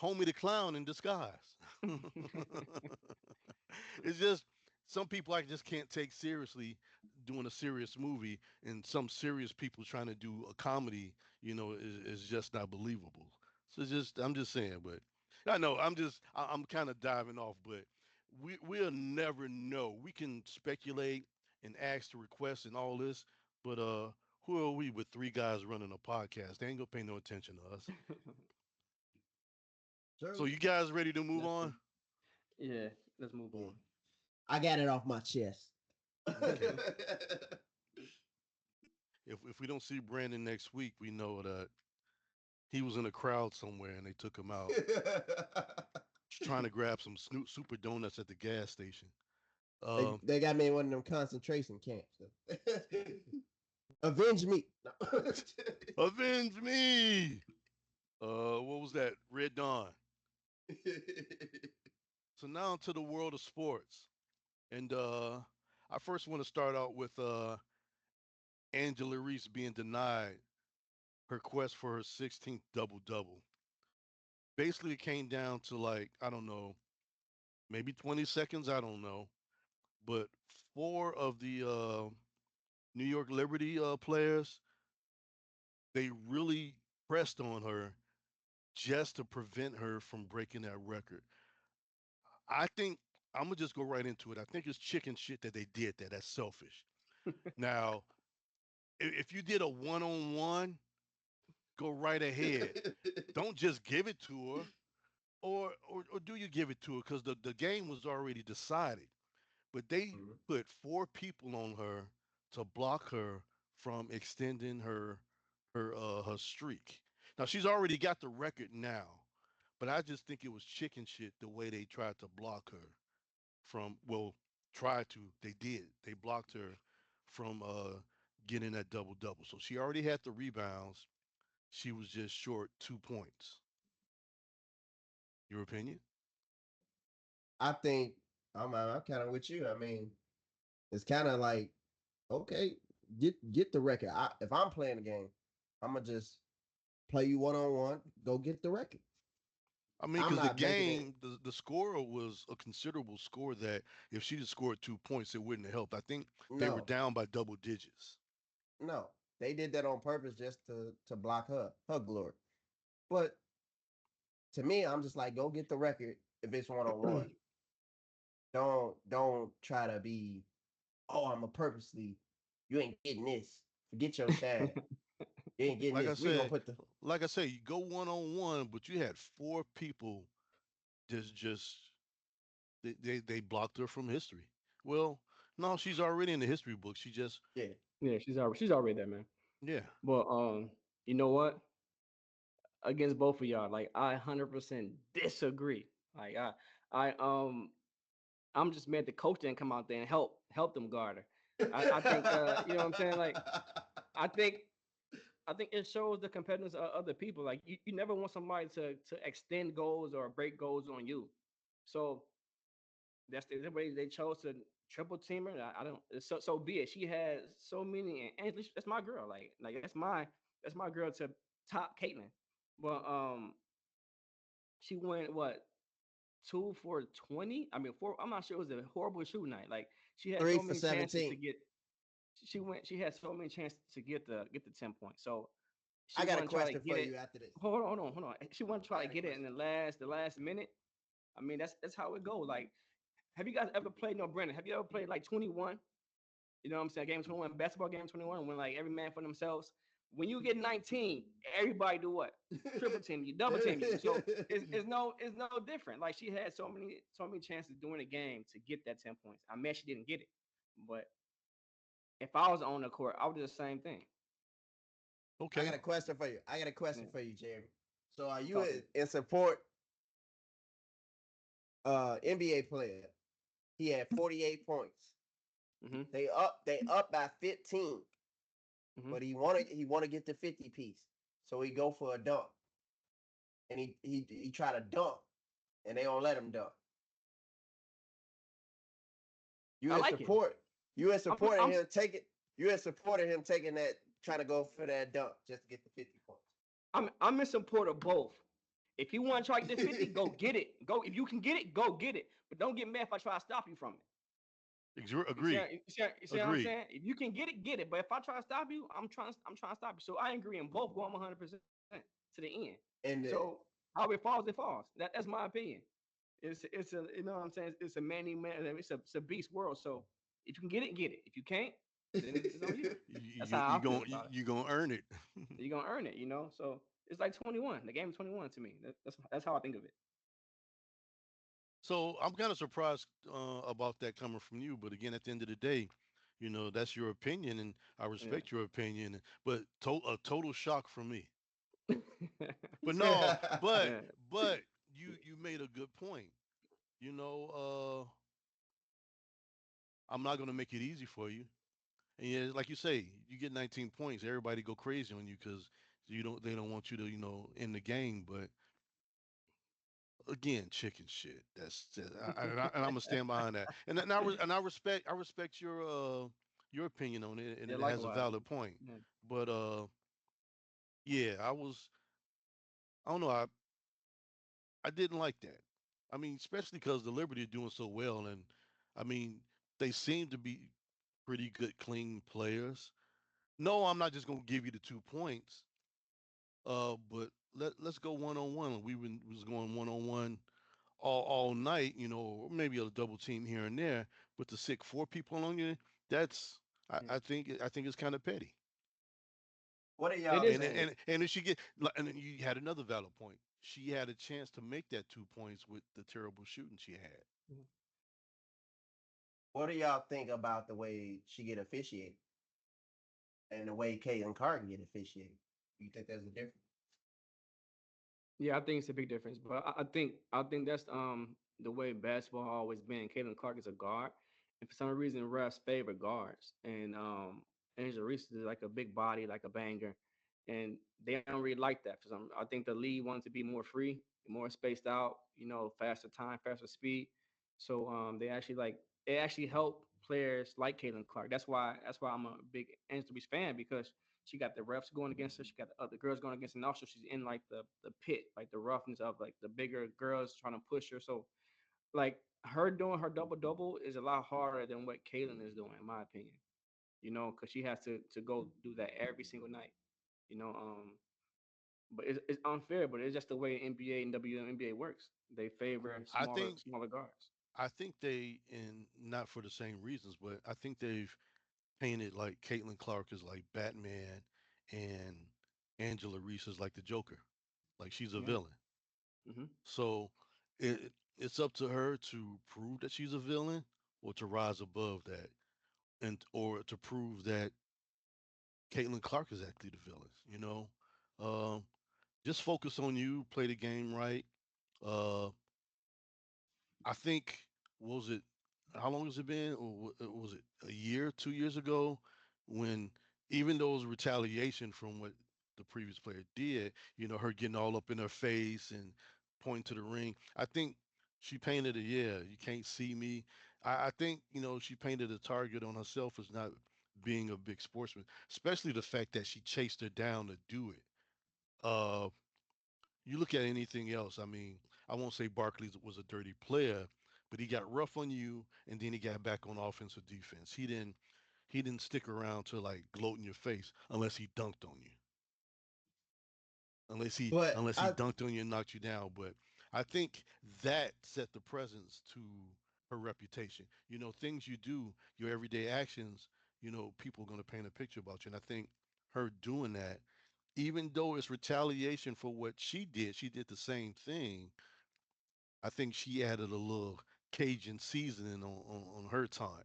Homie the Clown in disguise. It's just some people I just can't take seriously doing a serious movie, and some serious people trying to do a comedy, is just not believable. So it's just I'm just saying, but I know I'm kind of diving off, but we'll never know. We can speculate and ask to request and all this, but who are we with three guys running a podcast? They ain't gonna pay no attention to us. So True. you guys ready to move That's on? true. Yeah, let's move Mm. on. I got it off my chest. Okay. If we don't see Brandon next week, we know that he was in a crowd somewhere and they took him out trying to grab some super donuts at the gas station. Um, they got me in one of them concentration camps. Avenge me. No. Avenge me. What was that? Red Dawn. So now to the world of sports, and I first want to start out with Angela Reese being denied her quest for her 16th double double. Basically, it came down to, like, I don't know, maybe 20 seconds. I don't know, but four of the New York Liberty players, they really pressed on her just to prevent her from breaking that record. I think I'm gonna just go right into it. I think it's chicken shit that they did that. That's selfish. Now, if you did a one-on-one, go right ahead. Don't just give it to her, or do you give it to her? Because the game was already decided. But they Mhm. put four people on her to block her from extending her streak. Now she's already got the record now, but I just think it was chicken shit the way they tried to block her from. Well, tried to. They did. They blocked her from getting that double double. So she already had the rebounds. She was just short 2 points. Your opinion? I think I'm kind of with you. I mean, it's kind of like, okay, get the record. If I'm playing the game, I'm gonna just play you one on one. Go get the record. I mean, I'm because the not making it. game, the score was a considerable score that if she just scored 2 points, it wouldn't have helped. I think they were No, down by double digits. no, they did that on purpose just to block her glory. But to me, I'm just like, go get the record if it's one on one. Don't try to be. Oh, I'm a purposely. You ain't getting this. Forget your shine. You ain't getting Like I this. We gonna said, put the. you go 1-on-1, but you had four people just they blocked her from history. Well, no, she's already in the history book. She just Yeah. Yeah, she's already there, man. yeah. But you know what? Against both of y'all, like I 100% disagree. Like I I'm just mad the coach didn't come out there and help them guard her. I think you know what I'm saying. Like I think I think it shows the competitiveness of other people. Like you never want somebody to extend goals or break goals on you. So that's the way they chose to triple team her. I don't. So be it. She has so many, and that's my girl. Like that's my girl to top Caitlyn. But she went what 2 for 20. I mean, four. I'm not sure. It was a horrible shooting night. Like she had Three so for many chances to 17. get. She had so many chances to get the 10 points. So she I got a wanted to try to question get for it. you after this. Hold on. She wanted to I try to got a get it in question. the last minute. I mean, that's how it goes. Like, have you guys ever played? No, Brandon. Have you ever played like 21? You know what I'm saying? Game 21, basketball game 21, when like every man for themselves. When you get 19, everybody do what? Triple team you, double team you. So it's no different. Like she had so many chances during the game to get that 10 points. I mean, she didn't get it. But if I was on the court, I would do the same thing. I Okay. got a question for you. I got a question Yeah. for you, Jeremy. So are you Talk to me. in support NBA player? He had 48 points. Mm-hmm. They up by 15, Mm-hmm. but he wanna get the 50 piece. So he go for a dunk. And he try to dunk and they don't let him dunk. You I in like it. support. You in I'm, supporting I'm him taking you in supporting him taking that trying to go for that dunk just to get the 50 points. I'm in support of both. If you want to try to get 50, go get it. Go if you can get it, go get it. But don't get mad if I try to stop you from it. Agree. You see what I'm Agree. saying? If you can get it, get it. But if I try to stop you, I'm trying to stop you. So I agree in both going 100% to the end. And So how it falls, it falls. That's my opinion. It's a you know what I'm saying? It's a man. It's a beast world. So if you can get it, get it. If you can't, then it's on you. That's You how you I feel going about it. you gonna earn it. You're gonna earn it. So it's like 21. The game is 21 to me. That's how I think of it. So I'm kind of surprised about that coming from you. But again, at the end of the day, that's your opinion, and I Yeah. respect your opinion. But a total shock from me. But no, but Yeah. but you made a good point. You know, I'm not gonna make it easy for you. And yeah, like you say, you get 19 points, everybody go crazy on you because they don't want you to end the game. But again, chicken shit. That's just, and I'm gonna stand behind that. And I respect your opinion on it, and Yeah. it has a Likewise. valid point. Yeah. But yeah, I don't know, I didn't like that. I mean, especially because the Liberty are doing so well, and I mean they seem to be pretty good, clean players. No, I'm not just gonna give you the 2 points. But let's go 1-on-one. We was going 1-on-one all night, or maybe a double team here and there, but to sick four people on you, that's Yeah. I think it's kind of petty. What do It y'all is. think? And if she get and then you had another valid point. She had a chance to make that 2 points with the terrible shooting she had. Mhm. What do y'all think about the way she get officiated and the way Caitlin Clark get officiated? You think there's a difference? Yeah, I think it's a big difference, but I think that's the way basketball always been. Caitlin Clark is a guard, and for some reason, refs favor guards, and Angela Reese is like a big body, like a banger, and they don't really like that. For some, I think the league wants to be more free, more spaced out, faster time, faster speed. So they actually like it actually help players like Caitlin Clark. That's why I'm a big Angela Reese fan because she got the refs going against her. She got the other girls going against her. And also she's in like the pit, like the roughness of like the bigger girls trying to push her. So like her doing her double double is a lot harder than what Kaylin is doing, in my opinion. Because she has to go do that every single night. You know, but it's unfair. But it's just the way NBA and WNBA works. They favor I smaller think smaller guards. I think they, and not for the same reasons, but I think they've painted like Caitlin Clark is like Batman and Angela Reese is like the Joker. Like she's a Yeah. villain. Hmm. So it's up to her to prove that she's a villain or to rise above that and or to prove that Caitlin Clark is actually the villain. Um, just focus on you, play the game right. Uh, I think what was it? How long has it been? Or was it a year, 2 years ago, when even though it was retaliation from what the previous player did, her getting all up in her face and pointing to the ring. I think she painted a yeah, you can't see me. I think she painted a target on herself as not being a big sportsman, especially the fact that she chased her down to do it. Uh, you look at anything else. I mean, I won't say Barkley was a dirty player, but he got rough on you, and then he got back on offensive defense. He didn't stick around to like gloat in your face unless he dunked on you. Unless he But unless he dunked on you and knocked you down. But I think that set the presence to her reputation. Things you do, your everyday actions. People are going to paint a picture about you, and I think her doing that, even though it's retaliation for what she did the same thing. I think she added a little Cajun seasoning on her time.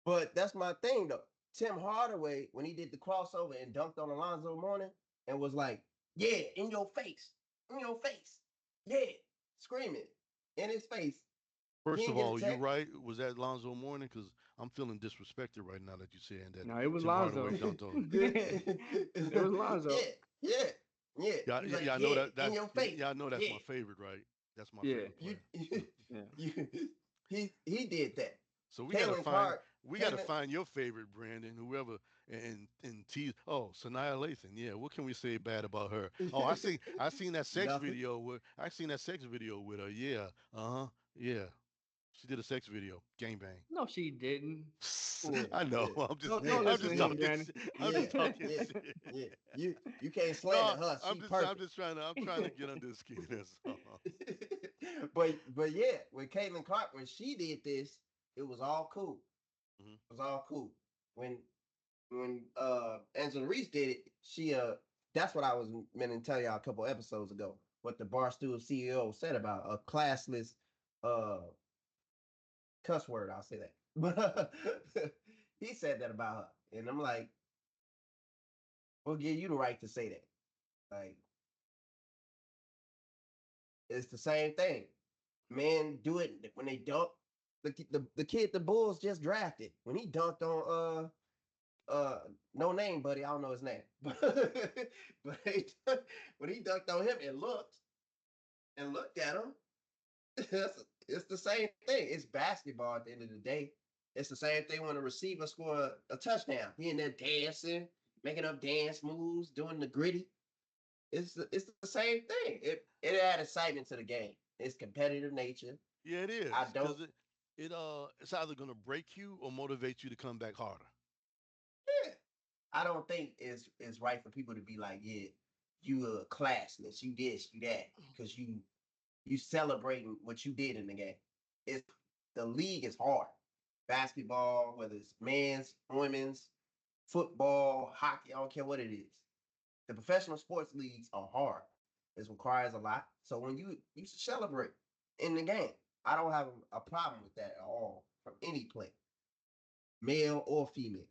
but that's my thing though. Tim Hardaway, when he did the crossover and dunked on Alonzo Mourning and was like, "Yeah, in your face, yeah," screaming in his face. He First didn't of get a all, you tech. right. Was that Lonzo Mourning? Because I'm feeling disrespected right now that you're saying that No, it was Tim Hardaway Lonzo. dunked on. It was Yeah, Lonzo. yeah, yeah. Yeah, He was yeah, like, yeah. I know "Yeah, that. in That your face, yeah, I know that's yeah." my favorite, right? That's my Yeah, favorite You, player. yeah. you, he did that. So we gotta Caitlin find Clark, we gotta Caitlin, find your favorite, Brandon. Whoever and tease. Oh, Sanaya Lathan. Yeah, what can we say bad about her? Oh, I seen that sex nothing. video with I seen that sex video with her. Yeah, yeah. She did a sex video. Gangbang. No, she didn't. Yeah, I know. yeah, I'm just Don't yeah, I'm listen just to yeah, him, talking Brandon. shit. I'm just yeah, talking yeah, shit. yeah. You can't slander No, her. I'm She just I'm perfect. just trying to get under the skin. That's all. but yeah, with Caitlin Clark, when she did this, it was all cool. Mhm. It was all cool. When Angela Reese did it, she that's what I was meant to tell y'all a couple episodes ago. What the Barstool CEO said about a classless uh cuss word. I'll say that. But he said that about her, and I'm like, we'll give you the right to say that. Like it's the same thing. Men do it when they dunk. The kid the Bulls just drafted when he dunked on no name buddy, I don't know his name, but when he dunked on him and looked at him, it's the same thing. It's basketball at the end of the day. It's the same thing when a receiver score a touchdown. He in there dancing, making up dance moves, doing the gritty. It's the same thing. It add excitement to the game. It's competitive nature. Yeah, it I is don't. because it's either gonna break you or motivate you to come back harder. Yeah, I don't think it's right for people to be like, yeah, you a classless, you this, you that, because you You celebrating what you did in the game. It's the league is hard. Basketball, whether it's men's, women's, football, hockey, I don't care what it is. The professional sports leagues are hard. It requires a lot. So when you should celebrate in the game. I don't have a problem with that at all from any play, male or female.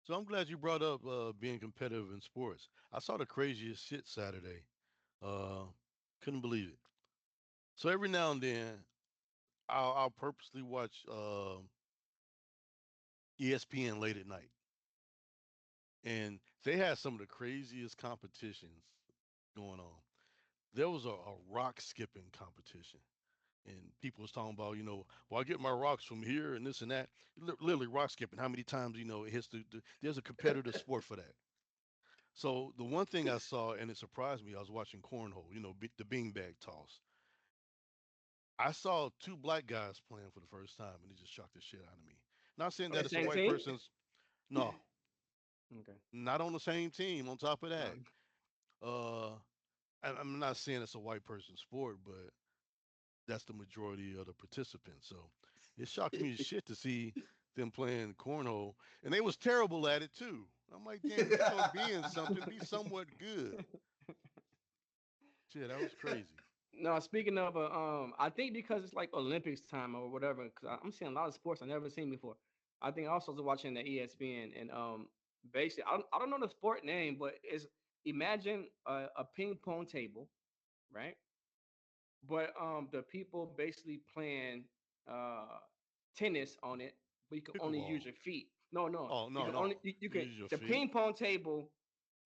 So I'm glad you brought up being competitive in sports. I saw the craziest shit Saturday. Uh, couldn't believe it. So every now and then, I'll purposely watch ESPN late at night, and they had some of the craziest competitions going on. There was a rock skipping competition, and people was talking about, well, I get my rocks from here and this and that. Literally rock skipping. How many times it hits there's a competitive sport for that. So the one thing I saw and it surprised me, I was watching cornhole, the beanbag toss. I saw two black guys playing for the first time, and it just shocked the shit out of me. Not saying On the that it's a same white team. person's. No, Okay. not on the same team. On top of that, Um, uh, I'm not saying it's a white person's sport, but that's the majority of the participants. So it shocked me as shit to see them playing cornhole, and they was terrible at it too. I'm like, damn, if you're gonna be in something, be somewhat good. Shit, that was crazy. no, speaking of, I think because it's like Olympics time or whatever. Because I'm seeing a lot of sports I never seen before. I think I also was watching the ESPN and basically I don't know the sport name, but it's imagine a ping pong table, right? But the people basically playing uh tennis on it, but you can only use Pickleball. your feet. No, no, Oh you no, can only no, you can use your the feet. ping pong table,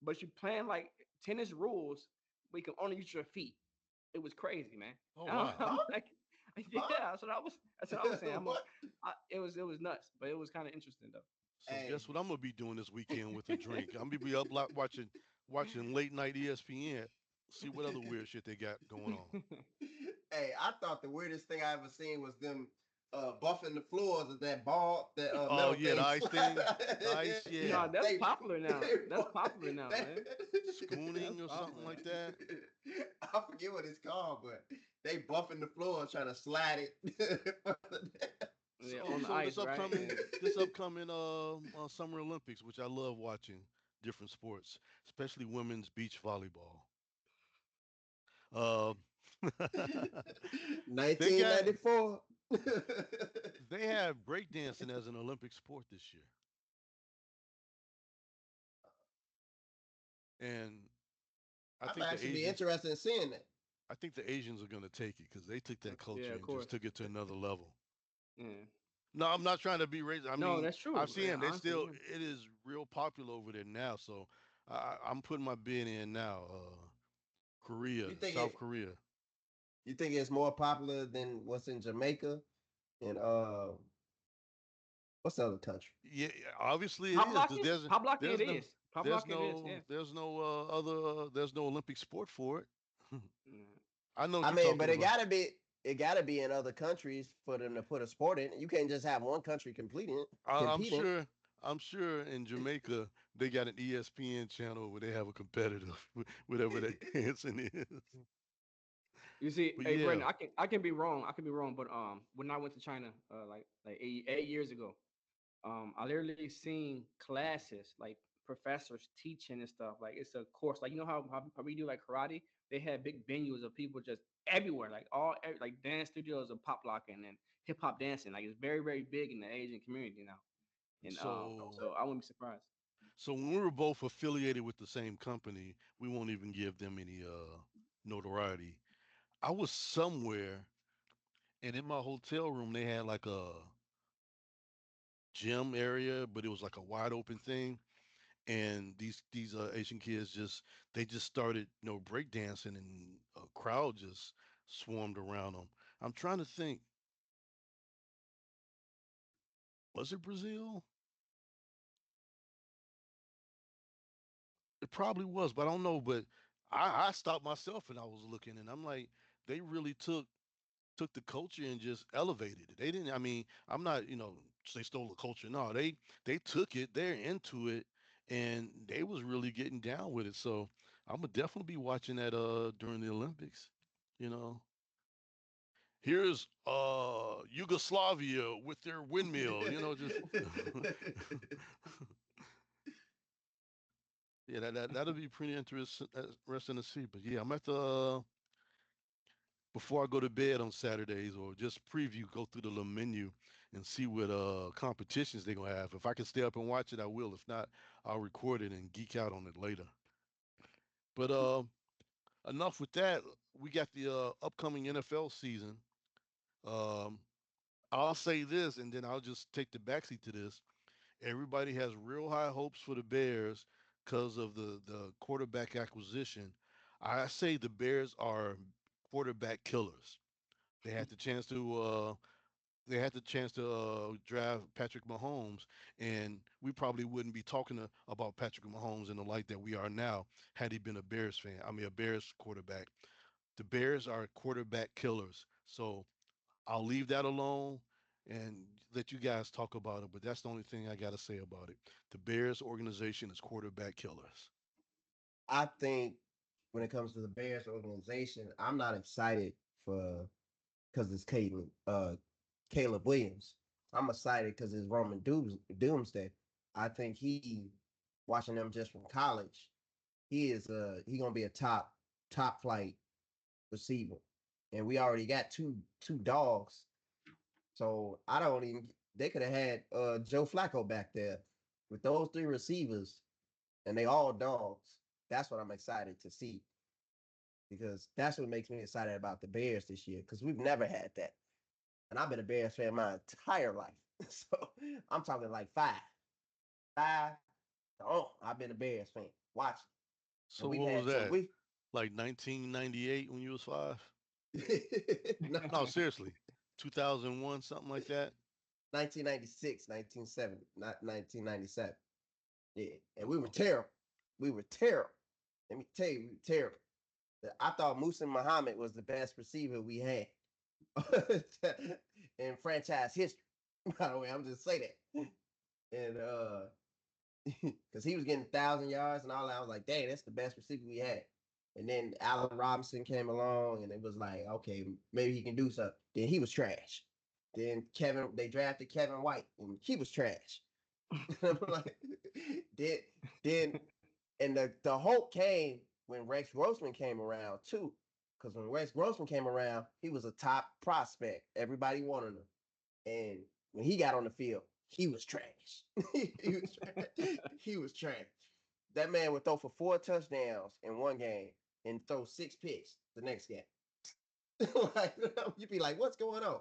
but you playing like tennis rules, but you can only use your feet. It was crazy, man. Oh I'm wow. Huh? like, yeah, Huh? that's what I was saying. What? It was nuts, but it was kind of interesting though. So guess Hey, what I'm gonna be doing this weekend with a drink? I'm gonna be up watching late night ESPN. See what other weird shit they got going on. hey, I thought the weirdest thing I ever seen was them buffing the floors of that ball, that Oh metal yeah, the thing. ice thing, the ice, No, yeah, that's they, popular now. they, That's popular now, they, man. That's schooning or something popular. like that. I forget what it's called, but they buffing the floor trying to slide it. Yeah, So on the so this ice, right? upcoming Yeah. this upcoming Summer Olympics, which I love watching different sports, especially women's beach volleyball. Uh, they got 1994. they have breakdancing as an Olympic sport this year, and I I'd think the actually be Asians interested in seeing that. I think the Asians are going to take it because they took that Yeah, culture of and just course. took it to another level. Yeah. No, I'm not trying to be racist. I No, mean, that's I've true. seen Yeah, them. They honestly, still, yeah. it is real popular over there now. So I'm putting my bid in now. Korea, You think South it? Korea. You think it's more popular than what's in Jamaica and what's the other country? Yeah, yeah, obviously it Pop is because locking? Pop locking it there's no, is. Pop there's locking it is, no, yeah. there's no other, there's no Olympic sport for it. Yeah. I know what I you're mean, but talking about. it gotta be in other countries for them to put a sport in. You can't just have one country completing it, I, I'm competing. sure. I'm sure in Jamaica they got an ESPN channel where they have a competitive, whatever that dancing is. You see, But hey yeah, Brandon, I can be wrong. I can be wrong, but when I went to China, like 8 years ago, I literally seen classes like professors teaching and stuff. Like it's a course, like you know how we do like karate. They had big venues of people just everywhere, like like dance studios of pop locking and hip hop dancing. Like it's very very big in the Asian community now, and so so I wouldn't be surprised. so when we were both affiliated with the same company, we won't even give them any notoriety. I was somewhere and in my hotel room they had like a gym area, but it was like a wide open thing. And these Asian kids just started breakdancing, and a crowd just swarmed around them. I'm trying to think, was it Brazil? It probably was, but I don't know. But I stopped myself and I was looking, and I'm like, they really took the culture and just elevated it. They didn't. I mean, I'm not, they stole the culture. No, they took it. They're into it, and they was really getting down with it. So I'm gonna definitely be watching that during the Olympics. You know. here's Yugoslavia with their windmill, just yeah, that'll be pretty interesting to see. But yeah, I'm at the before I go to bed on Saturdays or just preview, go through the little menu and see what competitions they're gonna have. If I can stay up and watch it, I will. If not, I'll record it and geek out on it later. But enough with that. We got the upcoming NFL season. Um, I'll say this, and then I'll just take the backseat to this. Everybody has real high hopes for the Bears because of the quarterback acquisition. I say the Bears are quarterback killers. They had the chance to draft Patrick Mahomes, and we probably wouldn't be talking about Patrick Mahomes in the light that we are now had he been a Bears fan. I mean, a Bears quarterback. The Bears are quarterback killers, so I'll leave that alone and let you guys talk about it. But that's the only thing I got to say about it. The Bears organization is quarterback killers. I think when it comes to the Bears organization, I'm not excited for because it's Caleb Williams. I'm excited because it's Doomsday. I think watching them just from college, he gonna be a top flight receiver, and we already got two dogs. So I don't even. They could have had Joe Flacco back there with those three receivers, and they all dogs. That's what I'm excited to see because that's what makes me excited about the Bears this year because we've never had that, and I've been a Bears fan my entire life. So I'm talking like five. Oh, I've been a Bears fan. Watch it, and So we've what was had some. that? We Like 1998 when you was 5? no, No, seriously. 2001, something like that. 1996, 1970, not 1997. Yeah, and we were Okay. terrible. We were terrible. Let me tell you, we were terrible. I thought Musa Muhammad was the best receiver we had in franchise history. By the way, I'm just saying that. And because he was getting 1,000 yards and all that, I was like, dang, that's the best receiver we had. And then Allen Robinson came along, and it was like, okay, maybe he can do something. Then he was trash. Then they drafted Kevin White, and he was trash. I'm like, then, then, and the hope came when Rex Grossman came around too, because when Rex Grossman came around, he was a top prospect. Everybody wanted him, and when he got on the field, he was trash. he was trash. He was trash. That man would throw for 4 touchdowns in one game and throw 6 picks the next game. Like, you'd be like, "What's going on?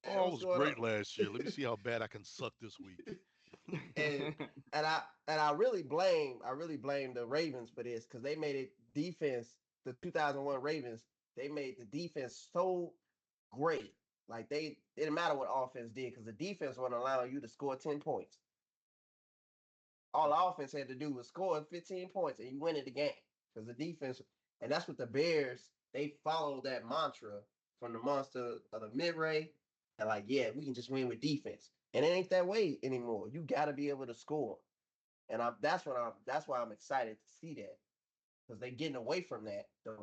Man, Oh, I what's was going on?" great last year. Let me see how bad I can suck this week. and I really blame the Ravens for this because they made it defense. The 2001 Ravens, they made the defense so great. Like it didn't matter what offense did because the defense wasn't allowing you to score 10 points. All the offense had to do was score 15 points and you win the game because the defense, and that's what the Bears, they followed that mantra from the monster of the mid-ray. And like, yeah, we can just win with defense. And it ain't that way anymore. You got to be able to score. And that's why I'm excited to see that because they're getting away from that. To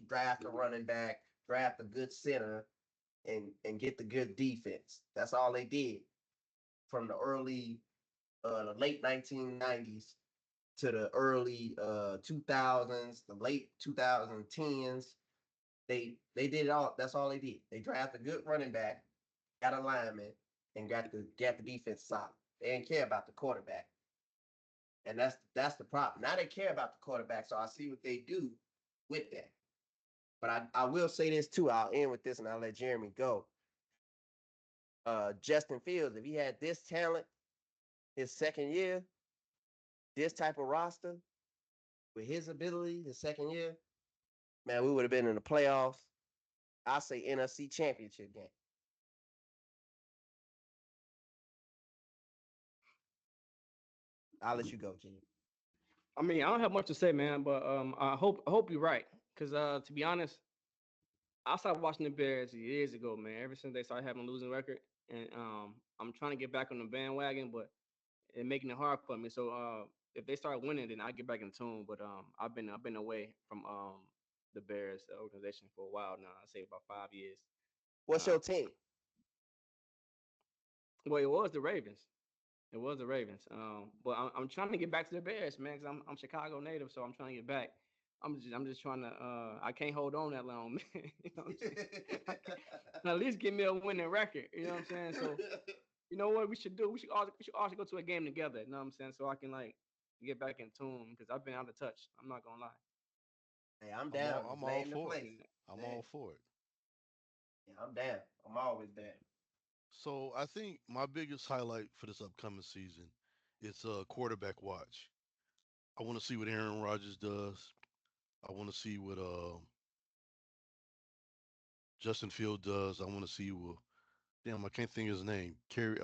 draft a running back, draft a good center, and get the good defense. That's all they did from the late 1990s to the early 2000s, the late 2010s. They did it all. That's all they did. They drafted a good running back, got a lineman, and got the defense solid. They didn't care about the quarterback, and that's the problem. Now they care about the quarterback, so I see what they do with that. But I will say this too. I'll end with this, and I'll let Jeremy go. Justin Fields, if he had this talent his second year, this type of roster with his ability his second year, man, we would have been in the playoffs. I say NFC Championship game. I'll let you go, Jimmy. I mean, I don't have much to say, man, but I hope you're right. Cause to be honest, I started watching the Bears years ago, man. Ever since they started having a losing record, and I'm trying to get back on the bandwagon, but it's making it hard for me. So if they start winning, then I get back in tune. But I've been away from the Bears organization for a while now. I say about 5 years. What's your team? Well, it was the Ravens. It was the Ravens. But I'm trying to get back to the Bears, man, because I'm Chicago native, so I'm trying to get back. I'm just trying to. I can't hold on that long, man. You know what I'm saying? I can't, at least give me a winning record. You know what I'm saying? So you know what we should do? We should also go to a game together. You know what I'm saying? So I can like get back in tune because I've been out of touch. I'm not gonna lie. Hey, I'm I'm all down. Just I'm all name the for it. place. I'm all Man, for it. yeah, I'm down. I'm always down. So I think my biggest highlight for this upcoming season is a quarterback watch. I want to see what Aaron Rodgers does. I want to see what Justin Field does. I want to see what damn I can't think of his name. Carrie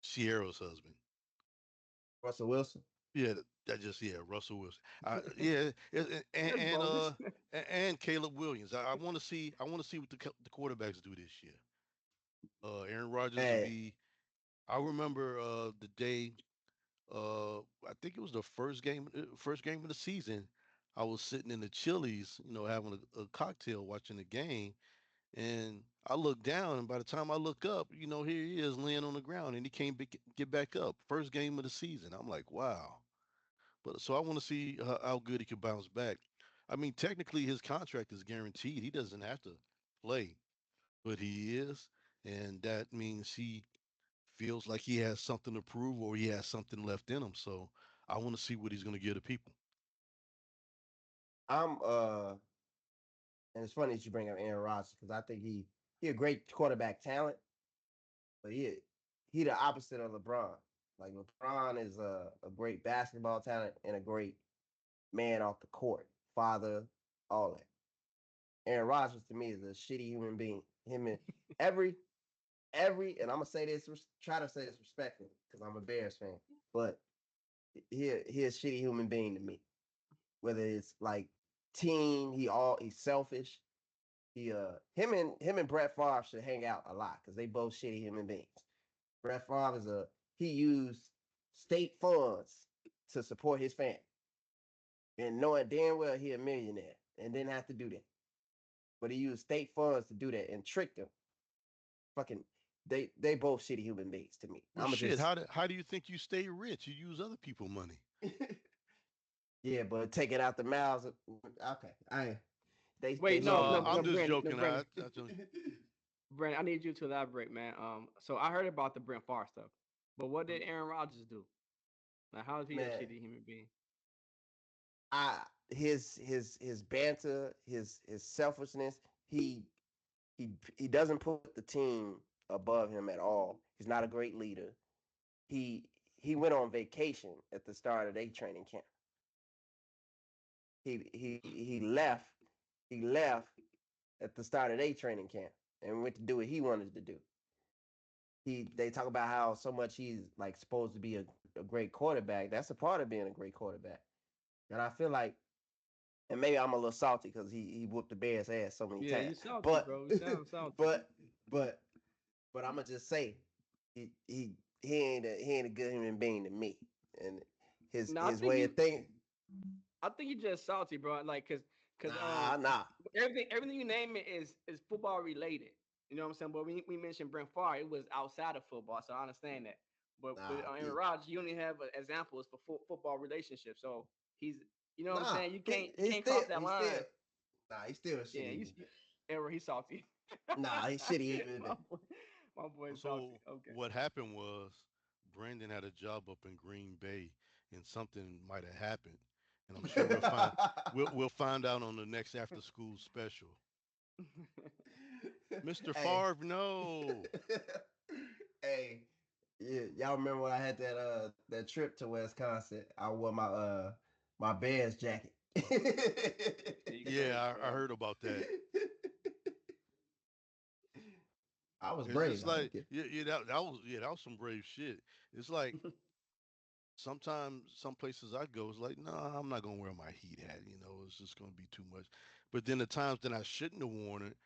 Sierra's husband. Russell Wilson. Yeah, that just yeah, Russell Wilson. Yeah, That's bogus. and Caleb Williams. I want to see what the quarterbacks do this year. Aaron Rodgers will Hey, be. I remember the day. I think it was the first game of the season. I was sitting in the Chili's, having a cocktail, watching the game, and I looked down, and by the time I look up, here he is laying on the ground, and he can't get back up. First game of the season. I'm like, wow. But so I want to see how good he can bounce back. I mean, technically, his contract is guaranteed. He doesn't have to play, but he is, and that means he feels like he has something to prove or he has something left in him. So I want to see what he's going to give to people. I'm and it's funny that you bring up Aaron Rodgers because I think he a great quarterback talent, but he the opposite of LeBron. Like LeBron is a great basketball talent and a great man off the court, father, all that. Aaron Rodgers to me is a shitty human being. Him and every and I'm gonna say this, try to say this respectfully because I'm a Bears fan, but he a shitty human being to me. Whether it's like team, he's selfish. Him and Brett Favre should hang out a lot because they both shitty human beings. Brett Favre he used state funds to support his family, and knowing damn well he a millionaire and didn't have to do that, but he used state funds to do that and tricked them. Fucking, they both shitty human beings to me. Well, I'ma shit, just how do you think you stay rich? You use other people money. yeah, but take it out the mouths. Okay, they Wait, shitty no, No, human I'm no, just beings. Brandon, no, joking. Brandon, I just, Brandon. I need you to elaborate, man. So I heard about the Brent Favre stuff, but what did Aaron Rodgers do? Like, how is he a Man, shitty human being? his banter, his selfishness. He doesn't put the team above him at all. He's not a great leader. He went on vacation at the start of their training camp. He left at the start of their training camp and went to do what he wanted to do. They talk about how so much he's like supposed to be a great quarterback. That's a part of being a great quarterback. And I feel like, and maybe I'm a little salty because he whooped the Bears ass so many Yeah, you times. salty, But bro. You sound salty. but but but I'm gonna just say he ain't a good human being to me. And his No, I his think way of you. thinking, I think you just salty, bro. Like, cause nah. everything you name it is football related. You know what I'm saying? But we mentioned Brent Favre, it was outside of football, so I understand that. But with Nah, Aaron Rodgers, you only have examples for football relationships. So he's, you know what I'm nah. saying? You He can't you he can't cross still that he still line. he's still a Yeah, shitty human being. Error, he's salty. Nah, he's shitty human my being. boy, my boy's salty. so Okay. what happened was Brandon had a job up in Green Bay, and something might have happened, and I'm sure we'll find out on the next after school special. Mr. Hey, Favre, no. hey, yeah, y'all remember when I had that trip to Wisconsin? I wore my Bears jacket. He crazy, Yeah, I bro. heard about that. I was It's brave. just I ain't like get. that was some brave shit. It's like sometimes some places I go, it's like, no, I'm not gonna wear my heat hat. It's just gonna be too much. But then the times that I shouldn't have worn it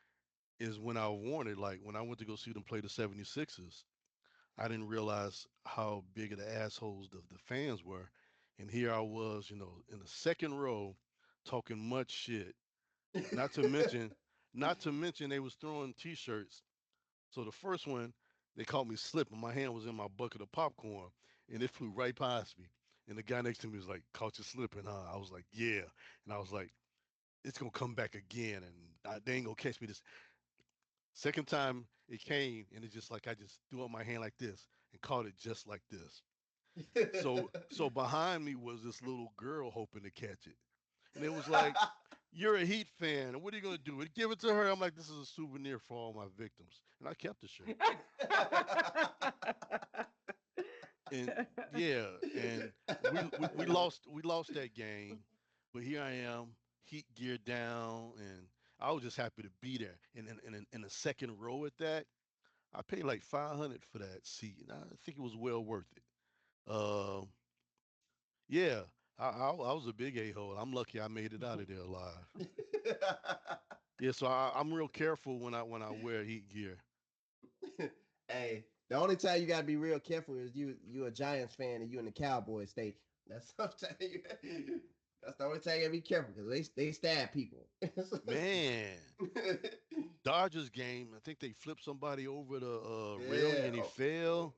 is when I worn it. Like when I went to go see them play the 76ers, I didn't realize how big of the assholes the fans were. And here I was, in the second row talking much shit. Not to mention, Not to mention they was throwing T-shirts. So the first one, they caught me slipping. My hand was in my bucket of popcorn, and it flew right past me. And the guy next to me was like, "Caught you slipping, huh?" I was like, "Yeah," and I was like, "It's gonna come back again, and they ain't gonna catch me this." Second time it came, and it's just like I just threw up my hand like this and caught it just like this. So behind me was this little girl hoping to catch it, and it was like, "You're a Heat fan. What are you gonna do? Give it to her?" I'm like, "This is a souvenir for all my victims," and I kept the shirt. And yeah, and we lost that game, but here I am, Heat gear down, and I was just happy to be there. And in the second row at that, I paid like 500 for that seat, and I think it was well worth it. Um, yeah, I was a big a hole. I'm lucky I made it out of there alive. Yeah, so I'm real careful when I wear Heat gear. Hey, the only time you gotta be real careful is you a Giants fan and you in the Cowboys state. That's sometimes that's the only time you gotta be careful because they stab people. Man, Dodgers game, I think they flipped somebody over the railing Yeah. and he Oh, fell. oh.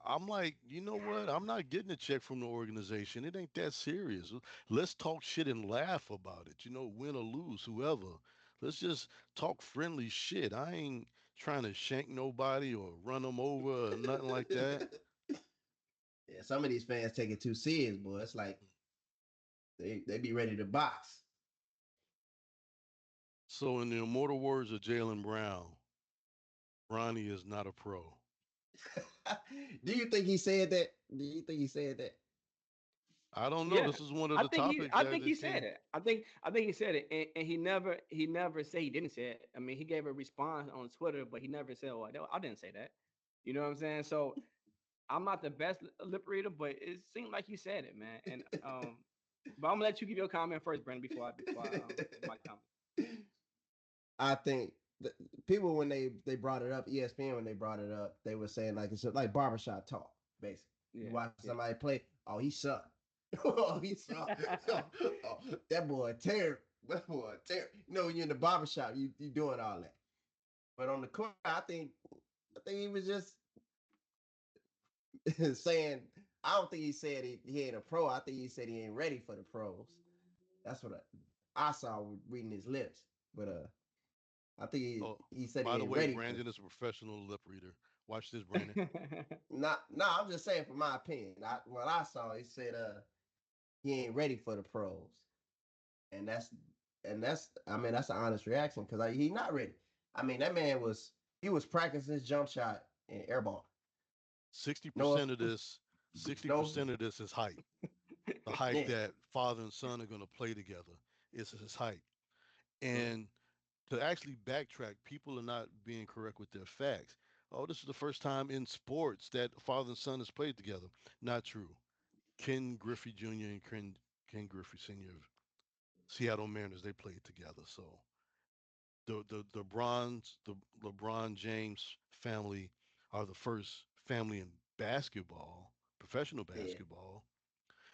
I'm like, you know what? I'm not getting a check from the organization. It ain't that serious. Let's talk shit and laugh about it. Win or lose, whoever. Let's just talk friendly shit. I ain't trying to shank nobody or run them over or nothing like that. Yeah, some of these fans take it too serious, boy. It's like they be ready to box. So, in the immortal words of Jalen Brown, Ronnie is not a pro. Do you think he said that? Do you think he said that? I don't know. Yeah, This is one of I the think he topics I that think he this said came. it. I think he said it, and he never said he didn't say it. I mean, he gave a response on Twitter, but he never said, "Oh, I didn't say that." You know what I'm saying? So I'm not the best lip reader, but it seemed like you said it, man. And but I'm gonna let you give your comment first, Brandon, before I give my comment. I think people when they brought it up, ESPN when they brought it up, they were saying like it's like barbershop talk, basically. You Yeah, watch yeah. somebody play, oh he sucked. Oh, he sucked. Oh, that boy terrible. That boy terrible. When you're in the barbershop, you doing all that. But on the court, I think he was just saying, I don't think he said he ain't a pro. I think he said he ain't ready for the pros. That's what I saw reading his lips. But I think Oh, he said by he the ain't way, ready for. Brandon is a professional lip reader. Watch this, Brandon. Not, no, I'm just saying from my opinion. What I saw, he said he ain't ready for the pros, and that's I mean that's an honest reaction because he not ready. I mean that man was practicing his jump shot in airball. Sixty No, percent of this, sixty no, percent of this is hype. The hype yeah. that father and son are going to play together is his hype. Mm. And to actually backtrack, people are not being correct with their facts. Oh, this is the first time in sports that father and son has played together. Not true. Ken Griffey Jr. and Ken Griffey Sr. of Seattle Mariners, they played together. So the LeBron James family are the first family in basketball, professional Yeah. basketball.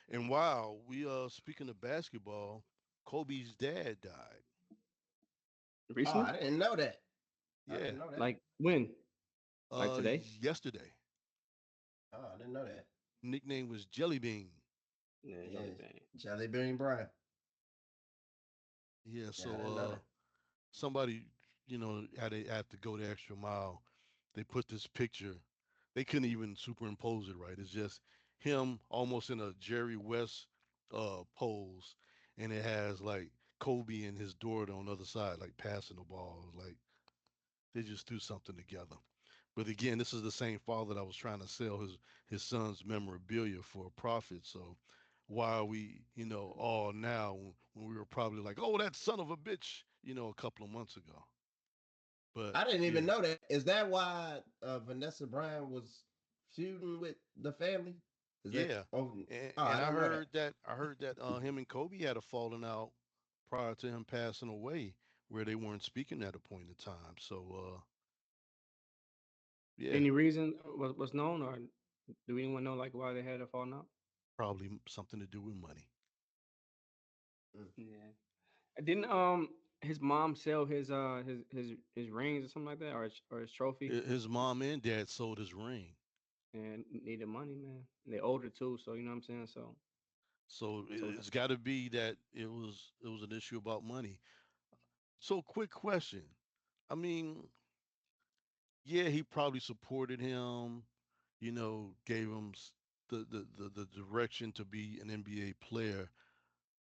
And wow, we speaking of basketball, Kobe's dad died. Oh, Recently, I didn't know that. I Yeah, didn't know that. like when? Like today? yesterday. Oh, I didn't know that. Nickname was Jelly Bean. Yeah, Johnny Yeah, Bang. Jelly Bean Bryant. Yeah, Yeah, I so didn't know that. somebody, had to go the extra mile. They put this picture. They couldn't even superimpose it right. It's just him almost in a Jerry West pose, and it has like Kobe and his daughter on the other side, like passing the ball. Like they just threw something together. But again, this is the same father that was trying to sell his son's memorabilia for a profit. So why are we, all now when we were probably like, oh, that son of a bitch, a couple of months ago. But I didn't even yeah, know that. Is that why Vanessa Bryan was feuding with the family? Is that? yeah. Oh, And, oh, I and I didn't know that. heard that I heard that him and Kobe had a falling out prior to him passing away, where they weren't speaking at a point in time. So yeah, Any reason was known, or do anyone know like why they had a falling out? probably something to do with money. Mm. Yeah. Didn't his mom sell his rings or something like that, or his trophy, His mom and dad sold his ring. and needed money, man. And they older too, so you know what I'm saying. So So it's got to be that it was an issue about money. So quick question. I mean, yeah, he probably supported him, gave him the direction to be an NBA player.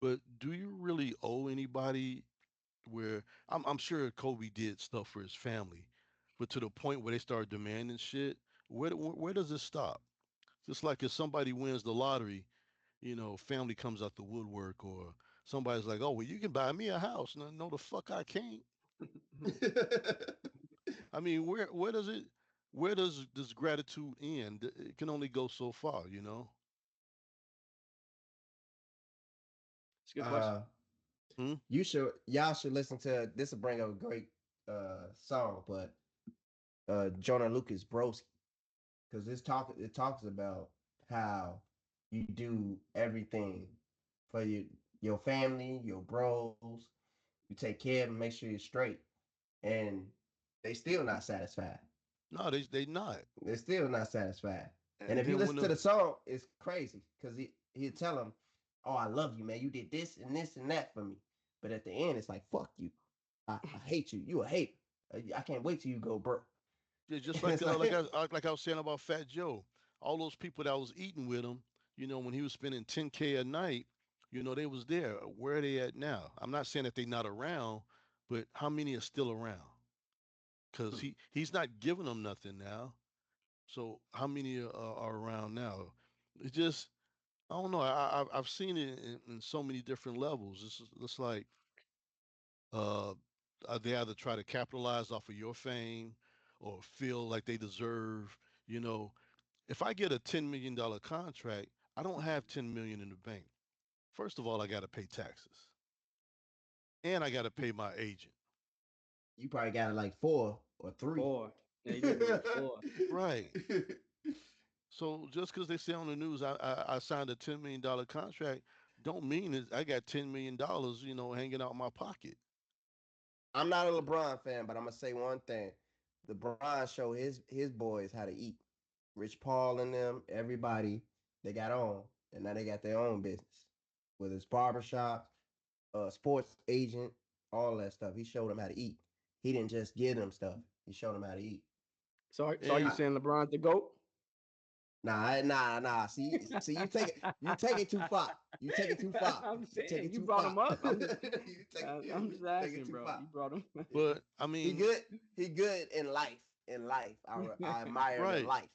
But do you really owe anybody where I'm sure Kobe did stuff for his family, but to the point where they start demanding shit, where does it stop? Just like if somebody wins the lottery, family comes out the woodwork, or somebody's like, "Oh, well, you can buy me a house." No, no, the fuck I can't. I mean, where does this gratitude end? It can only go so far, you know. it's a good question. uh, Hmm? y'all should listen to this. Will bring up a great song, but Jonah Lucas Broski, because it talks about how you do everything for your family, your bros. You take care of them, make sure you're straight, and they still not satisfied. No, they not. They're still not satisfied. And And if you then when listen to the the song, it's crazy because he'll tell them, "Oh, I love you, man. You did this and this and that for me." But at the end, it's like, "Fuck you. I hate you. You a hater. I can't wait till you go broke." it's just And like it's like I was saying about Fat Joe, all those people that was eating with him, when he was spending 10K a night, they was there. Where are they at now? I'm not saying that they not around, but how many are still around? Because he's not giving them nothing now. So how many are around now? It just I don't know. I've seen it in so many different levels. It's like uh, they either try to capitalize off of your fame or feel like they deserve. You know, if I get a $10 million contract, I don't have 10 million in the bank. First of all, I got to pay taxes, and I got to pay my agent. you probably got it like 4 or 3. Four. Yeah, you need at least four. Right. So just because they say on the news I signed a $10 million contract, don't mean that I got $10 million, hanging out in my pocket. I'm not a LeBron fan, but I'm gonna say one thing: LeBron showed his boys how to eat. Rich Paul and them, everybody, they got on, and now they got their own business, whether it's barbershop, sports agent, all that stuff. He showed them how to eat. He didn't just give them stuff. He showed them how to eat. So are you And I, saying LeBron's the goat? nah. See, you take it too far. You take it too far. I'm You take saying it you too brought him far. up. I'm You just take it asking, too bro. far. You brought him. but I He mean, good. He good in life. In life, I admire him in right. life.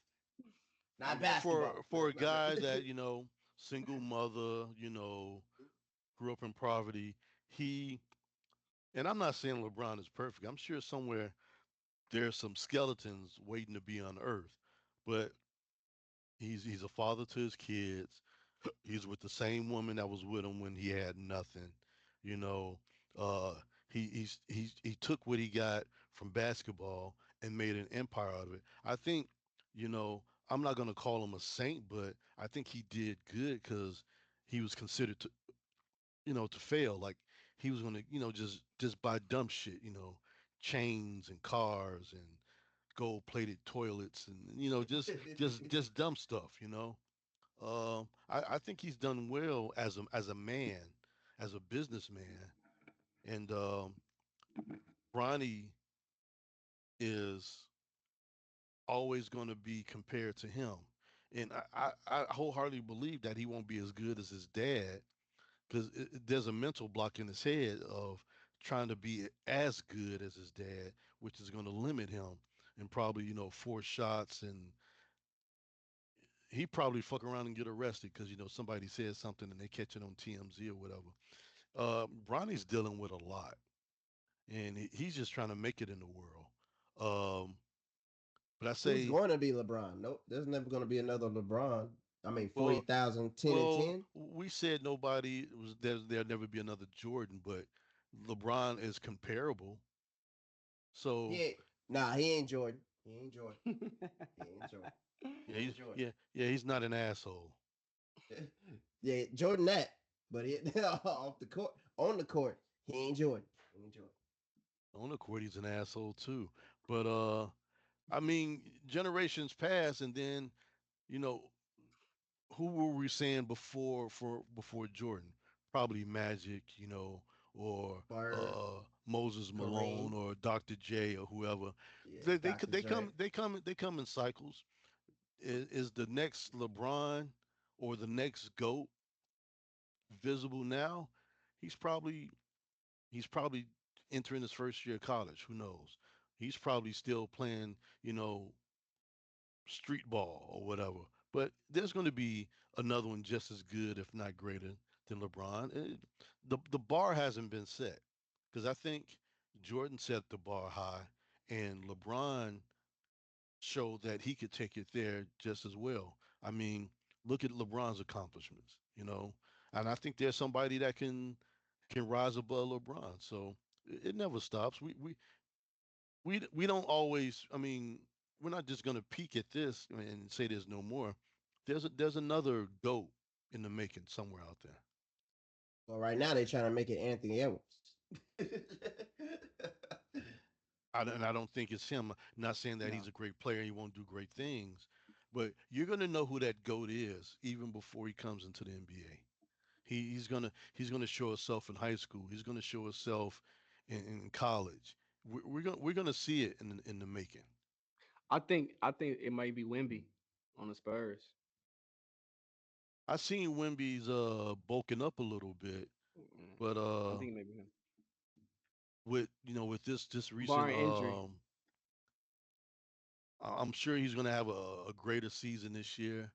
I Not mean, for basketball. for a guy that, Not- single mother, grew up in poverty, he and I'm not saying LeBron is perfect. I'm sure somewhere there's some skeletons waiting to be unearthed. But he's a father to his kids. He's with the same woman that was with him when he had nothing. You know, he took what he got from basketball and made an empire out of it. I think, I'm not gonna call him a saint, but I think he did good because he was considered to fail. Like he was gonna, just buy dumb shit, chains and cars and gold plated toilets and just dumb stuff. I think he's done well as a man, as a businessman, and Bronny is always going to be compared to him, and I wholeheartedly believe that he won't be as good as his dad because there's a mental block in his head of trying to be as good as his dad, which is going to limit him and probably force shots, and he probably fuck around and get arrested because somebody says something and they catch it on TMZ or whatever. Bronny's dealing with a lot, and he's just trying to make it in the world. Um, but I Who's say, going to be LeBron? Nope, there's never going to be another LeBron. I mean, well, 40,000, 10 and well, 10. we said nobody was there'll never be another Jordan, but LeBron is comparable. He So ain't. Nah, he ain't Jordan. He ain't Jordan. He ain't Jordan. He yeah, ain't Jordan. he's not an asshole. Yeah, Jordan that. But he, off the court, on the court, he ain't Jordan. Enjoy. On the court, he's an asshole too. But I mean, generations pass, and then you know who were we saying before Jordan? Probably Magic, or Bird, Moses Malone Kareem, or Dr. J or whoever. yeah, They Dr. Dre. they come in cycles. Is the next LeBron or the next GOAT visible now? He's probably he's probably entering his first year of college. Who knows? He's probably still playing, street ball or whatever. But there's going to be another one just as good, if not greater, than LeBron. The bar hasn't been set because I think Jordan set the bar high, and LeBron showed that he could take it there just as well. I mean, look at LeBron's accomplishments, and I think there's somebody that can rise above LeBron. So it never stops. We don't always. I mean, we're not just going to peek at this and say there's no more. There's another goat in the making somewhere out there. Well, right now they're trying to make it Anthony Edwards. And I don't think it's him. Not saying that he's No. a great player, he won't do great things, but you're going to know who that goat is even before he comes into the NBA. He's gonna show himself in high school. He's gonna show himself in college. We're gonna see it in the making. I think it might be Wimby on the Spurs. I seen Wimby's bulking up a little bit, Mm, but I think it might be him. with this recent Barring injury. I'm sure he's gonna have a greater season this year.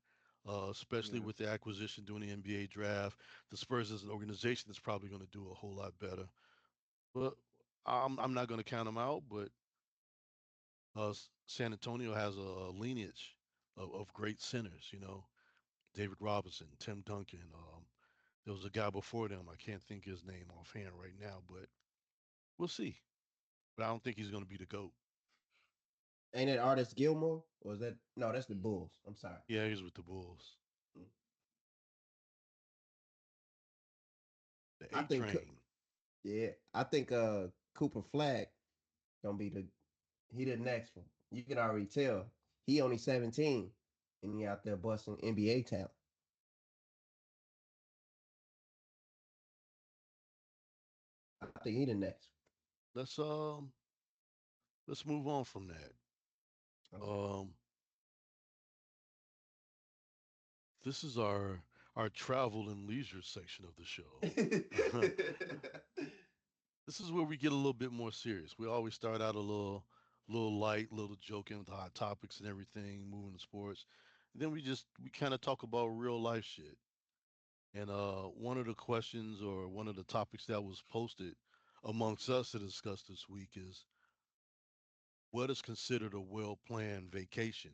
Especially Yeah. with the acquisition during the NBA draft, the Spurs as an organization is probably going to do a whole lot better. But I'm not going to count them out. But San Antonio has a lineage of great centers. David Robinson, Tim Duncan. There was a guy before them. I can't think his name offhand right now, but we'll see. But I don't think he's going to be the GOAT. Ain't it Artist Gilmore? Or is that no? That's the Bulls. I'm sorry. Yeah, he's with the Bulls. Mm. The I A think Train. yeah, I think Cooper Flag gonna be the next one. You can already tell he only 17 and he out there busting NBA talent. I think he the next Let's um let's move on from that. one. Um, this is our travel and leisure section of the show. This is where we get a little bit more serious. We always start out a little light, a little joking with hot topics and everything, moving to sports. And then we kind of talk about real life shit. And one of the questions or one of the topics that was posted amongst us to discuss this week is what is considered a well planned vacation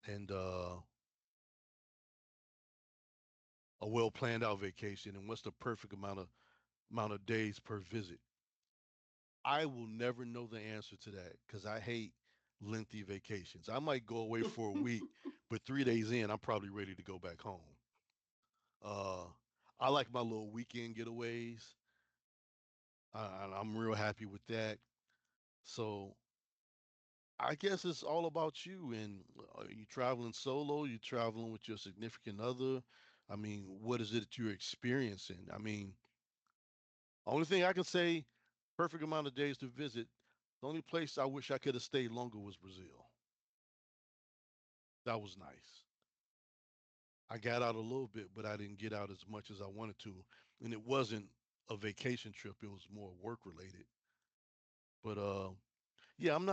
and a well planned out vacation, and what's the perfect amount of days per visit. I will never know the answer to that because I hate lengthy vacations. I might go away for a week, but 3 days in, I'm probably ready to go back home. Uh, I like my little weekend getaways. I'm real happy with that. So I guess it's all about you. And are you traveling solo? You traveling with your significant other? I mean, what is it that you're experiencing? I mean, only thing I can say, perfect amount of days to visit. The only place I wish I could have stayed longer was Brazil. That was nice. I got out a little bit, but I didn't get out as much as I wanted to. And it wasn't a vacation trip, it was more work related. But yeah, I'm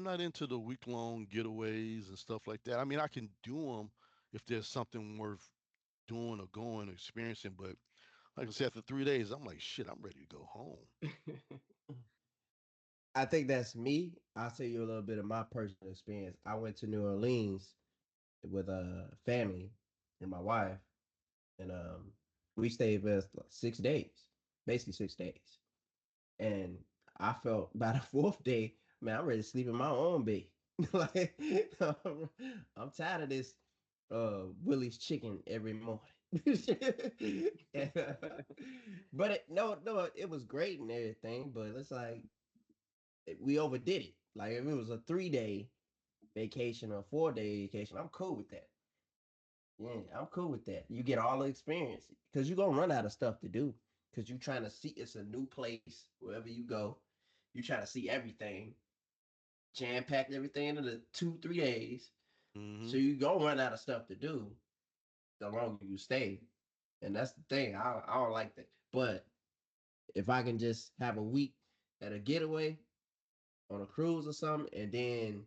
not into the week long getaways and stuff like that. I mean, I can do them if there's something worth doing or going or experiencing, but like I said, after 3 days, I'm like, shit, I'm ready to go home. I think that's me. I'll tell you a little bit of my personal experience. I went to New Orleans with a family and my wife, and we stayed there like 6 days, basically 6 days. And I felt by the fourth day, man, I'm ready to sleep in my own bed. Like I'm tired of this Willie's chicken every morning. But no, it was great and everything. But it's like we overdid it. Like if it was a 3 day vacation or 4 day vacation, I'm cool with that. Yeah, I'm cool with that. You get all the experience because you're gonna run out of stuff to do because you're trying to see. It's a new place wherever you go. You try to see everything, jam packed everything into the 2 3 days. So Hmm. you gonna run out of stuff to do the longer you stay, and that's the thing. I don't like that. But if I can just have a week at a getaway on a cruise or something, and then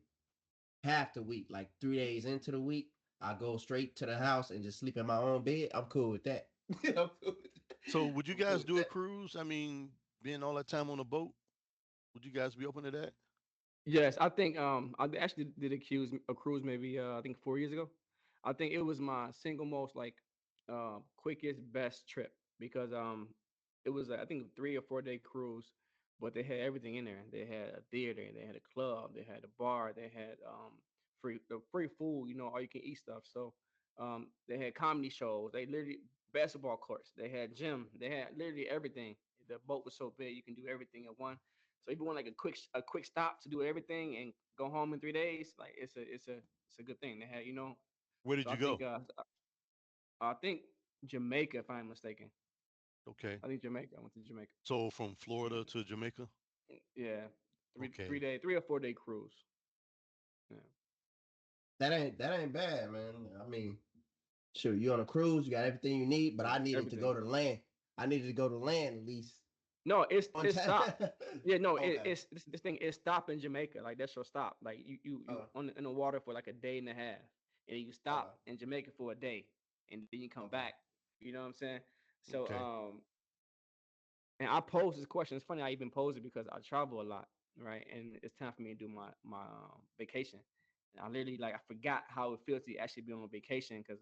half the week, like 3 days into the week, I go straight to the house and just sleep in my own bed. I'm cool with that. I'm cool with that. So would you I'm cool guys with do a that. cruise? I mean, being all that time on a boat, would you guys be open to that? Yes, I think I actually did a cruise maybe I think 4 years ago. I think it was my single most like quickest best trip because it was I think a 3 or 4 day cruise, but they had everything in there. They had a theater, they had a club, they had a bar, they had free food, all you can eat stuff. So they had comedy shows, they literally basketball courts, they had gym, they had literally everything. The boat was so big you can do everything at one. So if you want like a quick stop to do everything and go home in 3 days, like it's a good thing. They had Where so did I you think go? I think Jamaica, if I'm mistaken. Okay. I think Jamaica. I went to Jamaica. So from Yeah, Florida to Jamaica? yeah. Three three Okay. day 3 or 4 day cruise. Yeah, That ain't bad, man. I mean, sure, you on a cruise, you got everything you need, but yeah. I needed to go Everything. to land. I needed to go to land at least No, it's one it's time. stop. Yeah, no, Okay. this thing is stop in Jamaica. Like that's your stop. Like you Uh, in the water for like a day and a half, and you uh, stop in Jamaica for a day, and then you come okay. back. You know what I'm saying? So Okay. and I posed this question. It's funny I even posed it because I travel a lot, right? And it's time for me to do my vacation. And I literally like I forgot how it feels to actually be on vacation because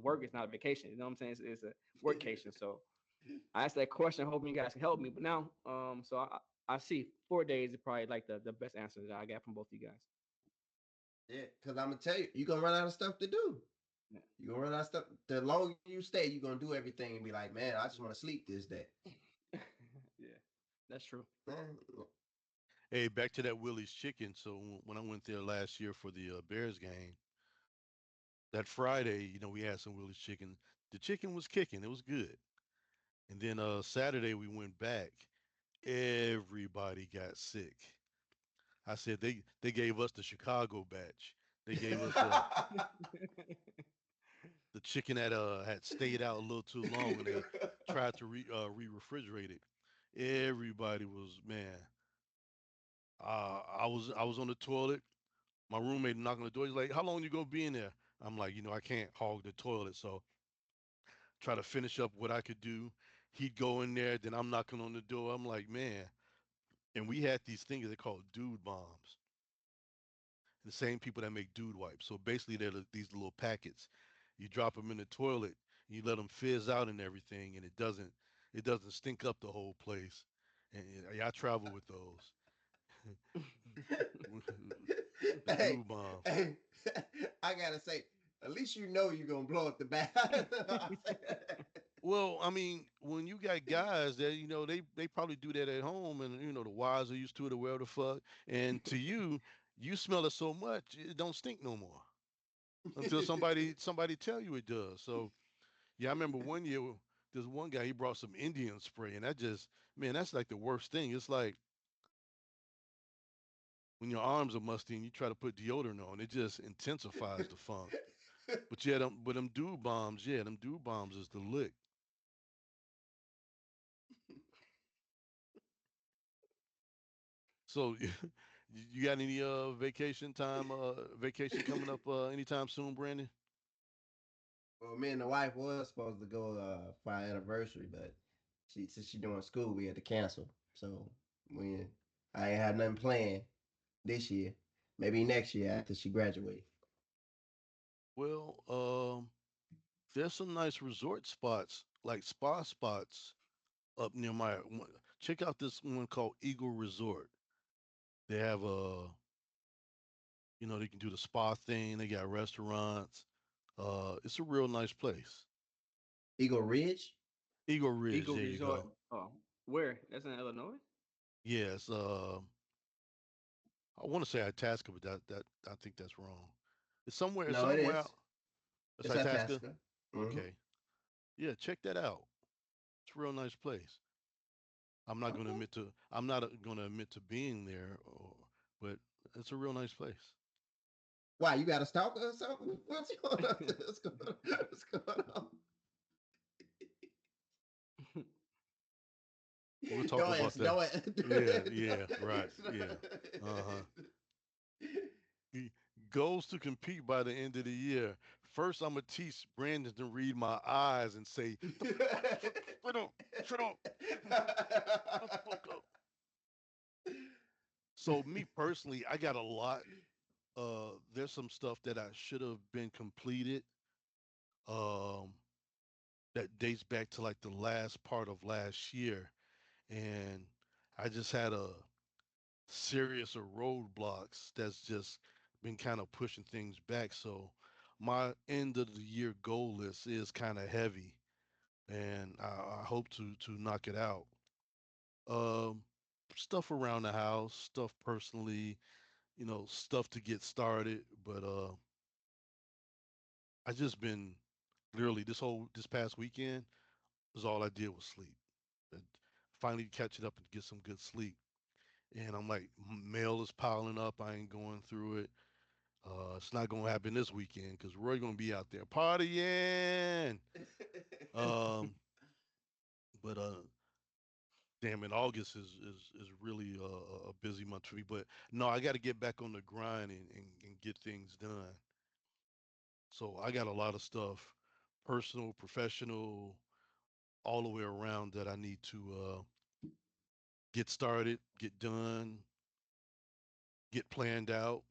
work is not a vacation. You know what I'm saying? It's a workcation. So I asked that question, hoping you guys can help me. But now, so I see 4 days is probably like the best answer that I got from both of you guys. Yeah, because I'm gonna tell you, you're gonna run out of stuff to do. Yeah, You're gonna run out of stuff. The longer you stay, you're gonna do everything and be like, man, I just want to sleep this day. yeah, that's true. Man, Hey, back to that Willie's Chicken. So when I went there last year for the Bears game, that Friday, we had some Willie's Chicken. The chicken was kicking. It was good. And then Saturday we went back. Everybody got sick. I said they gave us the Chicago batch. They gave us the chicken that had stayed out a little too long and they tried to re-refrigerate it. Everybody was, man. I was on the toilet. My roommate knocking on the door. He's like, "How long you gonna be in there?" I'm like, I can't hog the toilet, so try to finish up what I could do. He'd go in there, then I'm knocking on the door. I'm like, man. And we had these things they call dude bombs. The same people that make dude wipes. So basically, these little packets. You drop them in the toilet, you let them fizz out and everything, and it doesn't stink up the whole place. And yeah, I travel with those. The hey, dude bombs. hey, I gotta say, at least you know you're gonna blow up the bath. Well, I mean, when you got guys that they probably do that at home, and the wives are used to it or whatever the fuck, and to you, you smell it so much it don't stink no more until somebody tell you it does. So yeah, I remember one year this one guy he brought some Indian spray, and that just man, that's like the worst thing. It's like when your arms are musty and you try to put deodorant on, it just intensifies the funk. But yeah, them dude bombs, yeah, them dude bombs is the lick. So you got any vacation coming up anytime soon, Brandon? Well, me and the wife was supposed to go for our anniversary, but since she doing school, we had to cancel. So we I ain't had nothing planned this year. Maybe next year after she graduates. Well, there's some nice resort spots, like spa spots up near check out this one called Eagle Resort. They have they can do the spa thing. They got restaurants. It's a real nice place. Eagle Ridge. Eagle Ridge. Eagle There you Resort. go. Oh, where? That's in Illinois. Yes. I want to say Itasca, but that I think that's wrong. It's somewhere. It's No, it somewhere is. out. It's It's Itasca. Itasca. Hmm. Okay. Yeah, check that out. It's a real nice place. Okay. I'm not gonna admit to being there, but it's a real nice place. Why you got a stalker or something? What's going on? What's going on? What's going on? We'll talk Don't about answer. that. Don't answer. Yeah, yeah, right, yeah. Uh-huh. He goes to compete by the end of the year. First, I'm gonna teach Brandon to read my eyes and say, "The fuck, shut up, shut up, shut the fuck up." So me personally, I got a lot. There's some stuff that I should have been completed. Um, that dates back to like the last part of last year, and I just had a series of roadblocks that's just been kind of pushing things back. So my end of the year goal list is kind of heavy, and I hope to knock it out. Um, Stuff around the house, stuff personally, stuff to get started. But I just been literally this past weekend was all I did was sleep. And finally catching up and get some good sleep. And I'm like, mail is piling up. I ain't going through it. It's not gonna happen this weekend because Roy gonna be out there partying. Um, but damn it, August is really a busy month for me. But no, I got to get back on the grind and get things done. So I got a lot of stuff, personal, professional, all the way around that I need to get started, get done, get planned out.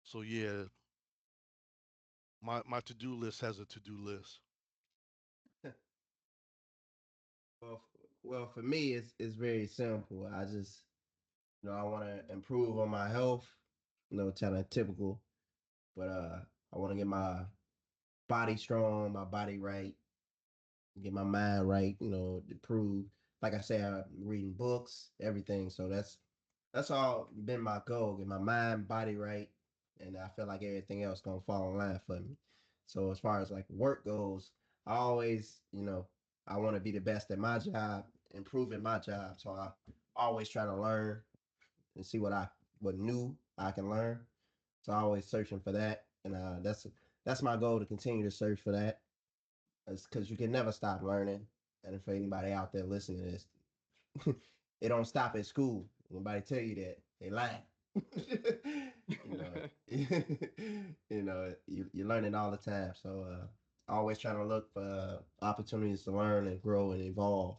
So yeah, my to do list has a to do list. well, well, for me, it's very simple. I just, I want to improve on my health. Kind of typical, but I want to get my body strong, my body right, get my mind right. To prove. Like I say, I'm reading books, everything. So that's all been my goal. Get my mind, body right, and I feel like everything else gonna fall in line for me. So as far as like work goes, I always, I want to be the best at my job, improving my job. So I always try to learn and see what new I can learn. So I always searching for that, and that's my goal to continue to search for that, because you can never stop learning. And for anybody out there listening to this, it don't stop at school. Anybody tell you that, they lie. you know, you're learning all the time. So always trying to look for opportunities to learn and grow and evolve,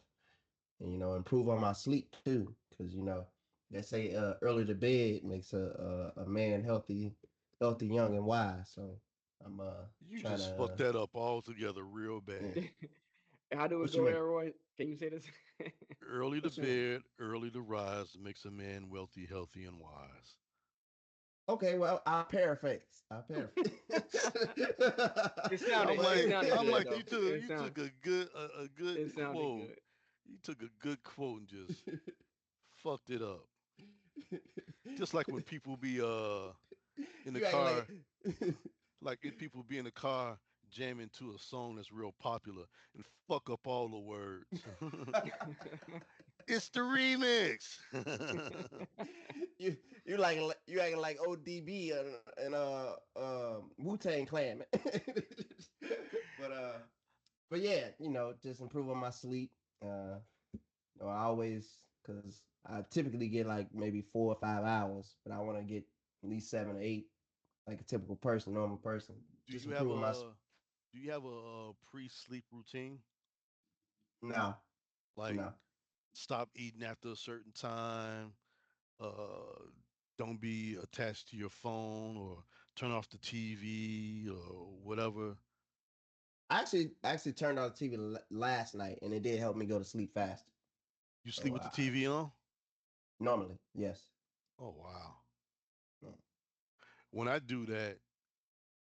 and improve on my sleep too. Because they say early to bed makes a man healthy, young and wise. So I'm You trying just fucked to. that up altogether real Yeah. bad. How do it What you go mean? there, Roy? Can you say this? Early to What you mean? bed, early to rise makes a man wealthy, healthy, and wise. Okay, well, I paraphrase. I paraphrase. It sounded it But sounded I'm good like though. you took a good It sounded quote. good. You took a good quote and just fucked it up. Just like when people be in the you acting car, like like if people be in the car jamming to a song that's real popular and fuck up all the words. It's the remix. you you acting like ODB and Wu Tang Clan, man. but but yeah, just improve on my sleep. I always, because I typically get like maybe 4 or 5 hours, but I want to get at least 7 or 8, like a typical person, normal person. do Just you have improving my. a do you have a pre-sleep routine? No, Like no. stop eating after a certain time, uh don't be attached to your phone or turn off the TV or whatever. I actually turned on the TV last night, and it did help me go to sleep faster. You sleep So with the TV on? normally, yes. Oh wow. Mm. When I do that,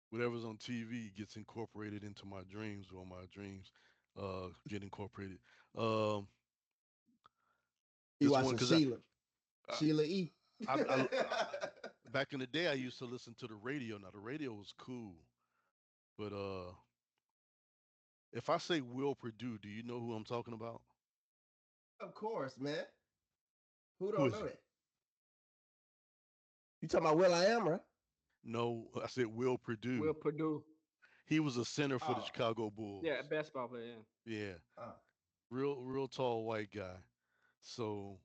whatever's on TV gets incorporated into my dreams or my dreams get incorporated. Um, You this one watching because Sheila? I, Sheila E. back in the day I used to listen to the radio. Now the radio was cool, but if I say Will Purdue, do you know who I'm talking about? Of course, man. Who Who don't is know it? that? You talking about Will I Am, right? No, I said Will Will Purdue. Purdue. He was a center for the Oh, Chicago Yeah, Bulls. basketball player. Yeah, oh, real tall white guy. So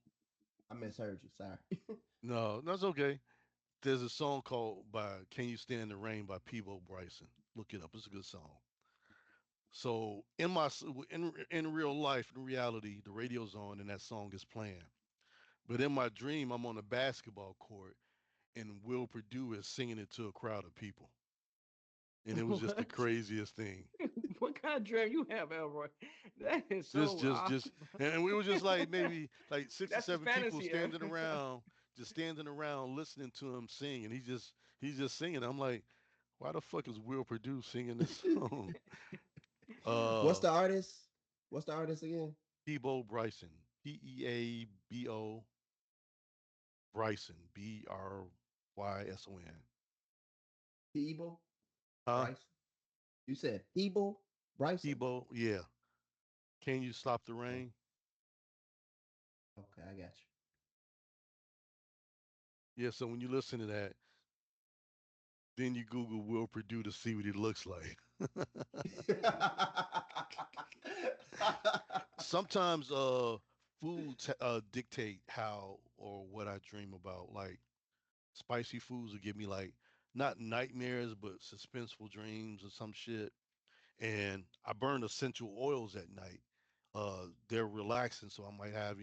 I misheard you. Sorry. no, that's okay. There's a song called by "Can You Stand the Rain" by Peebo Bryson. Look it up. It's a good song. So in real life, in reality, the radio's on and that song is playing. But in my dream, I'm on a basketball court and Will Purdue is singing it to a crowd of people, and Yeah. it was just the What? craziest thing. What kind of dream you have, Elroy? That is Just, so just, just, and we were just like maybe like six or that's seven people fantasy, Elroy. standing around, listening to him sing, and he's just singing. I'm like, why the fuck is Will Purdue singing this song? What's Uh, the artist? What's the artist again? Peabo Bryson, Peabo Bryson, Bryson. Peeble Huh? Bryce. You said Peeble Bryson. Peabo, yeah. Can you stop the Okay, rain? okay, I got Yeah. So when you listen to that, then you Google Will Purdue to see what he looks like. you. Sometimes foods dictate how or what I dream about. Like spicy foods will give me like not nightmares but suspenseful dreams or some shit. And I burn essential oils at night. They're relaxing, so I might have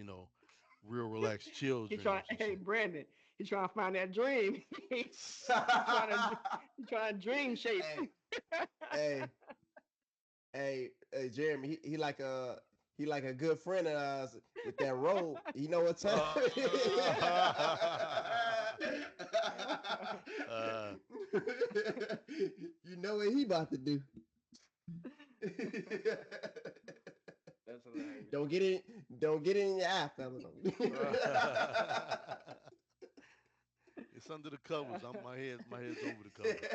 real relaxed chill He trying, dreams and hey shit. Brandon, he trying to find that dream. he trying to he trying to dream shape. hey, hey, hey, Jeremy. He like a good friend of ours with that robe. You know what time? uh, You know what he about to do. That's hilarious. Don't get in your eye, fella. it's under the covers. My head's over the covers.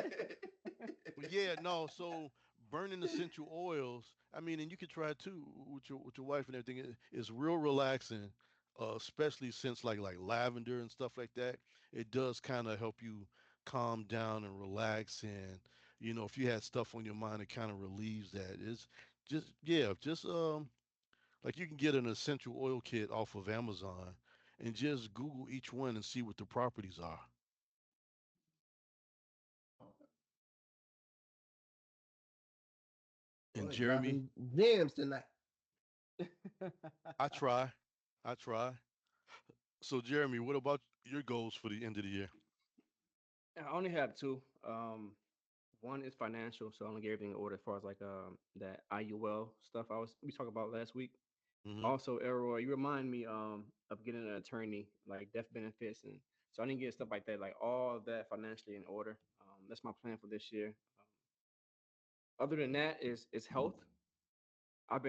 But yeah, no. So burning essential oils. I mean, and you could try it too with your wife and everything. It's real relaxing, especially since like lavender and stuff like that. It does kind of help you calm down and relax. And if you had stuff on your mind, it kind of relieves that. It's just yeah, just like you can get an essential oil kit off of Amazon and just Google each one and see what the properties are. And Boy, Jeremy, dropping gems tonight. I try. I try. So, Jeremy, what about your goals for the end of the year? I only have two. One is financial, so I'm gonna get everything in order as far as like that IUL stuff we talked about last week. Hmm. Also, Elroy, you remind me of getting an attorney, like death benefits, and so I didn't get stuff like that, like all of that financially in order. That's my plan for this year. Other than that, is health. I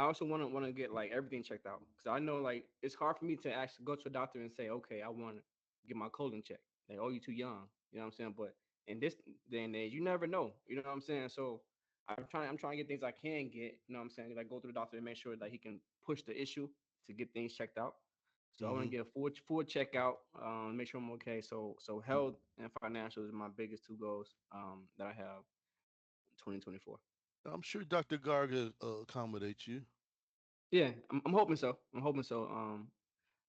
also want to get like everything checked out because I know like it's hard for me to actually go to a doctor and say, okay, I want to get my colon checked. Like, oh, you too young. You know what I'm saying? But in this day and age, you never know. You know what I'm saying? So I'm trying to get things I can get. You know what I'm saying? Like go to the doctor and make sure that he can push the issue to get things checked out. So I want to Hmm. get a full checkout, make sure I'm okay. So health and financial is my biggest two goals that I have in 2024. I'm sure Dr. Garga accommodates you. Yeah, I'm hoping so. I'm hoping so.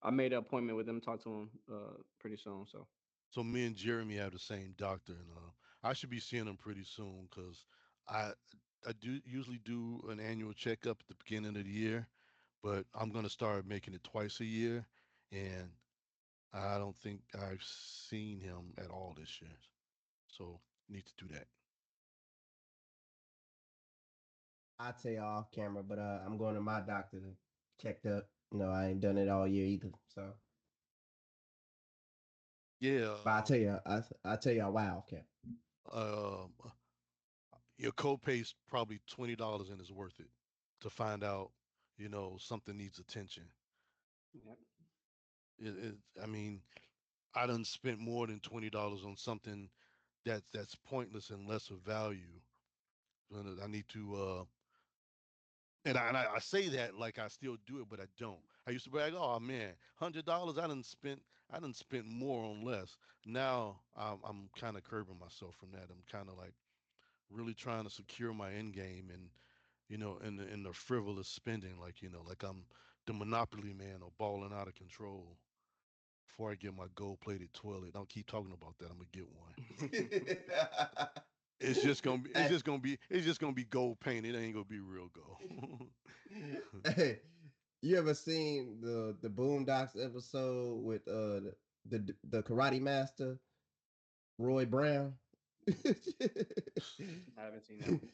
I made an appointment with him, talk to him pretty soon. So So me and Jeremy have the same doctor, and I should be seeing him pretty soon because I I do usually do an annual checkup at the beginning of the year, but I'm gonna start making it twice a year, and I don't think I've seen him at all this year. So need to do that. I tell you off camera, but I'm going to my doctor to checked up. I ain't done it all year either. So, Yeah. but I tell you why off camera. Um, your copay's probably $20 and it's worth it. to find out, something needs attention. Yep. I mean, I done spent more than $20 on something that's pointless and less of value. And I need to, and I say that like I still do it, but I don't. I used to be like, oh man, $100. I done spent more on less. Now I'm kind of curbing myself from that. I'm kind of like really trying to secure my end game, and in the frivolous spending, like like I'm the Monopoly man or balling out of control. Before I get my gold plated toilet, don't keep talking about that. I'm gonna get one. Hey, It's just gonna be gold paint. It ain't gonna be real gold. hey, you ever seen the Boondocks episode with the karate master Roy Brown? I haven't seen that one.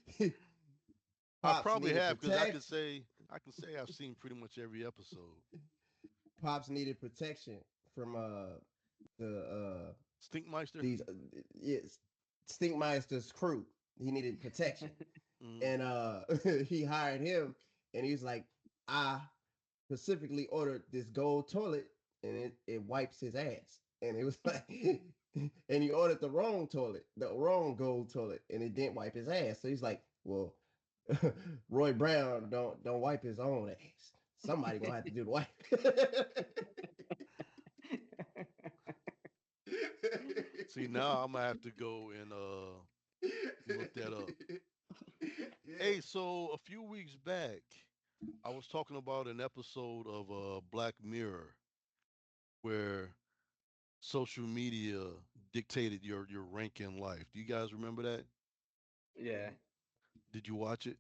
I Pops probably needed have because protection. I can say I've seen pretty much every episode. Pops needed protection from the Stinkmeister. these yes, Stinkmeister's crew. He needed protection, Mm. and he hired him, and he's like, I specifically ordered this gold toilet, and it wipes his ass, and it was like. And he ordered the wrong toilet, the wrong gold toilet, and it didn't wipe his ass. So he's like, "Well, Roy Brown don't wipe his own ass. Somebody gonna have to do the wipe." See, now I'm gonna have to go and look that up. Yeah. Hey, so a few weeks back, I was talking about an episode of Black Mirror where social media dictated your rank in life. Do you guys remember that? Yeah. Did you watch it?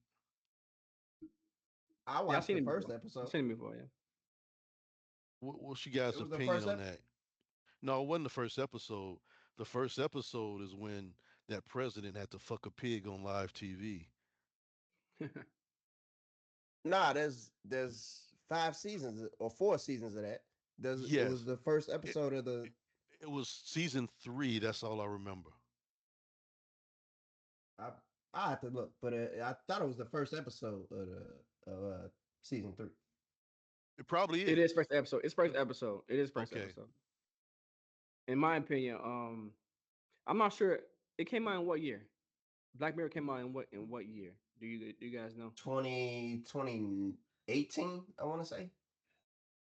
I Yeah, I've watched seen the it first before. I've episode. seen it before, yeah. What's your It guys' was the opinion first on episode. that? No, it wasn't the first episode. The first episode is when that president had to fuck a pig on live TV. Nah, there's 5 seasons or 4 seasons of that. It was Yes, the first it, episode of the. it was season 3. That's all I remember. I I have to look, but I thought it was the first episode of the of season 3. It probably It is is. first episode. It's first episode. It is first Okay. episode. In my opinion, I'm not sure it came out in what year. Black Mirror came out in what year? Do you guys know? 2018, I want to say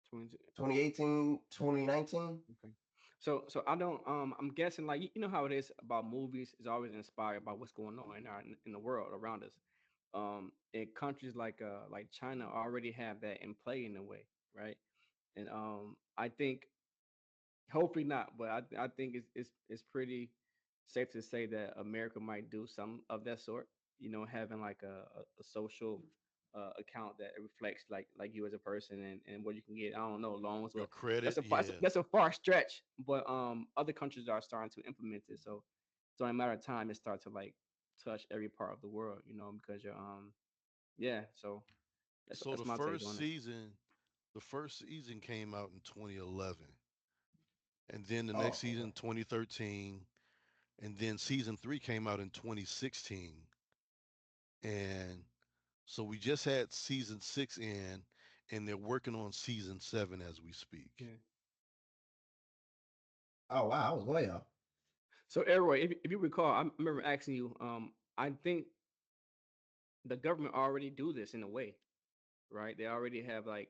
20. 2018, 2019. Okay. So I don't I'm guessing like you know how it is about movies is always inspired by what's going on in the world around us. In countries like China already have that in play in a way, right? And I think hopefully not, but I think it's pretty safe to say that America might do some of that sort. You know, having like a social account that reflects like you as a person and what you can get. I don't know loans. Your Well, that's credit, a yeah. that's a far stretch, but other countries are starting to implement it. So in a matter of time, it starts to like touch every part of the world. You know, because you're yeah. So So that's my take on it. the first season came out in 2011, and then the next Oh, okay. season 2013, and then season 3 came out in 2016. And so we just had season 6 in, and they're working on season 7 as we speak. Yeah. Oh wow, I was way off. So, Elroy, if you recall, I remember asking you. I think the government already do this in a way, right? They already have like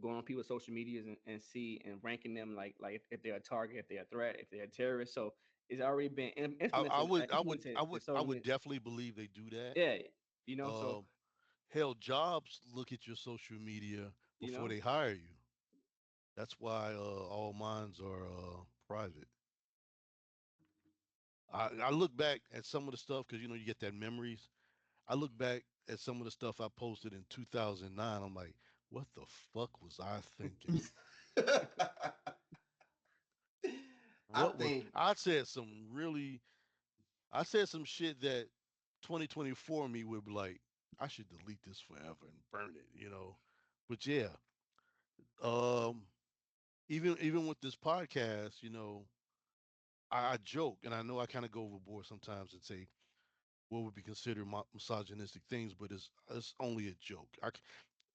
going on people's social medias and see and ranking them like if they're a target, if they're a threat, if they're a terrorist. So it's already been I implemented so would many. definitely believe they do that. Yeah, you know. So Um, Hell, jobs look at your social media you before know. they hire you. That's why all mines are private. I look back at some of the stuff because you get that memories. I look back at some of the stuff I posted in 2009. I'm like, what the fuck was I thinking? I What was think I said some shit that 2024 me would be like, I should delete this forever and burn it. But yeah, um, even with this podcast, I joke and I know I kind of go overboard sometimes and say what would be considered misogynistic things, but it's only a joke.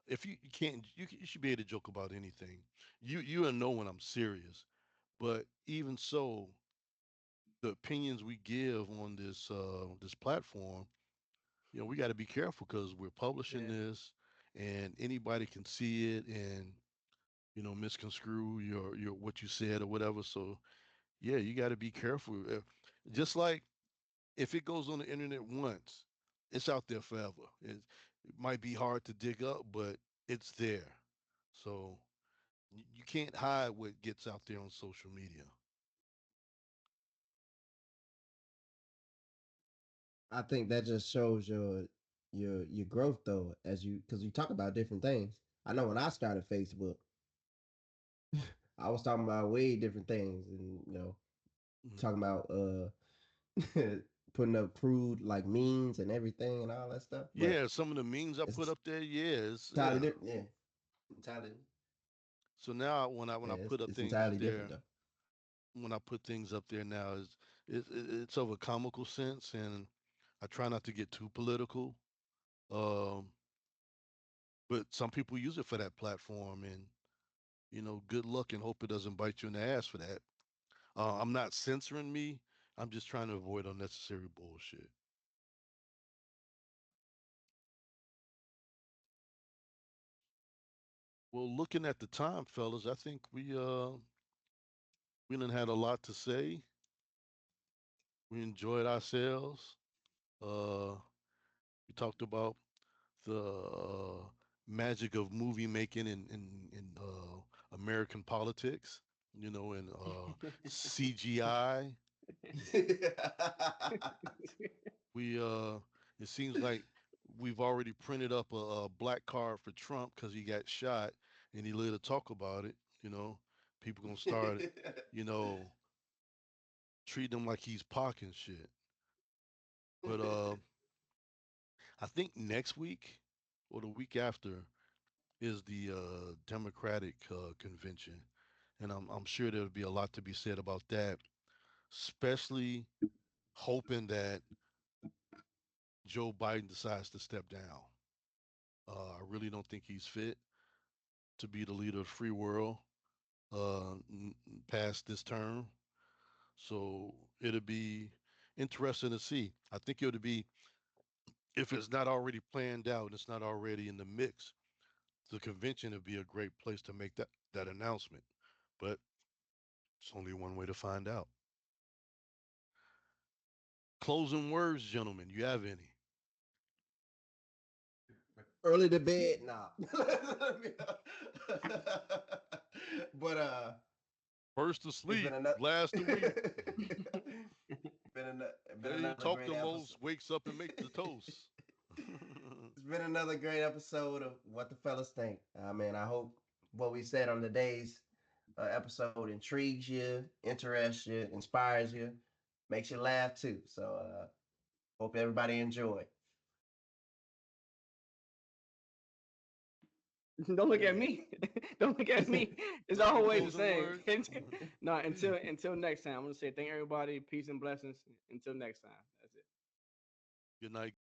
If you can't, you should be able to joke about anything. You will know when I'm serious. But even so, the opinions we give on this platform, we got to be careful because we're publishing Yeah. this, and anybody can see it and misconstrue your what you said or whatever. So yeah, you got to be careful. Just like if it goes on the internet once, it's out there forever. It might be hard to dig up, but it's there. So you can't hide what gets out there on social media. I think that just shows your growth though, as you because you talk about different things. I know when I started Facebook, I was talking about way different things, and Mhm. talking about putting up crude like memes and everything and all that stuff. But Yeah, some of the memes I put it's up there, yeah, entirely yeah. different. Yeah, entirely. So now when I Yeah, put up it's things entirely different there, though. when I put things up there now, it's of a comical sense, and I try not to get too political. Um, but some people use it for that platform, and good luck and hope it doesn't bite you in the ass for that. I'm not censoring me. I'm just trying to avoid unnecessary bullshit. Well, looking at the time, fellas, I think we done had a lot to say. We enjoyed ourselves. We talked about the magic of movie making in American politics, and CGI. We it seems like we've already printed up a black card for Trump because he got shot and he later talk about it. People gonna start, you know, treating him like he's Pac and shit. But I think next week or the week after is the Democratic convention, and I'm sure there'll be a lot to be said about that, especially hoping that Joe Biden decides to step down. I really don't think he's fit to be the leader of the free world past this term. So it'll be interesting to see. I think it'll be, if it's not already planned out and it's not already in the mix, the convention would be a great place to make that announcement. But it's only one way to find out. Closing words, gentlemen. You have any? Early to bed, nah. But First to it's been sleep, another. last to weep. Been He another talk great the episode. most, wakes up and make the toast. It's been another great episode of What the Fellas Think. I mean, I hope what we said on today's episode intrigues you, interests you, inspires you, makes you laugh too. So, hope everybody enjoyed. Don't look at Yeah. me. Don't look at me. It's Any always the closing same. words? No, until next time. I'm gonna say thank everybody. Peace and blessings. Until next time. That's it. Good night.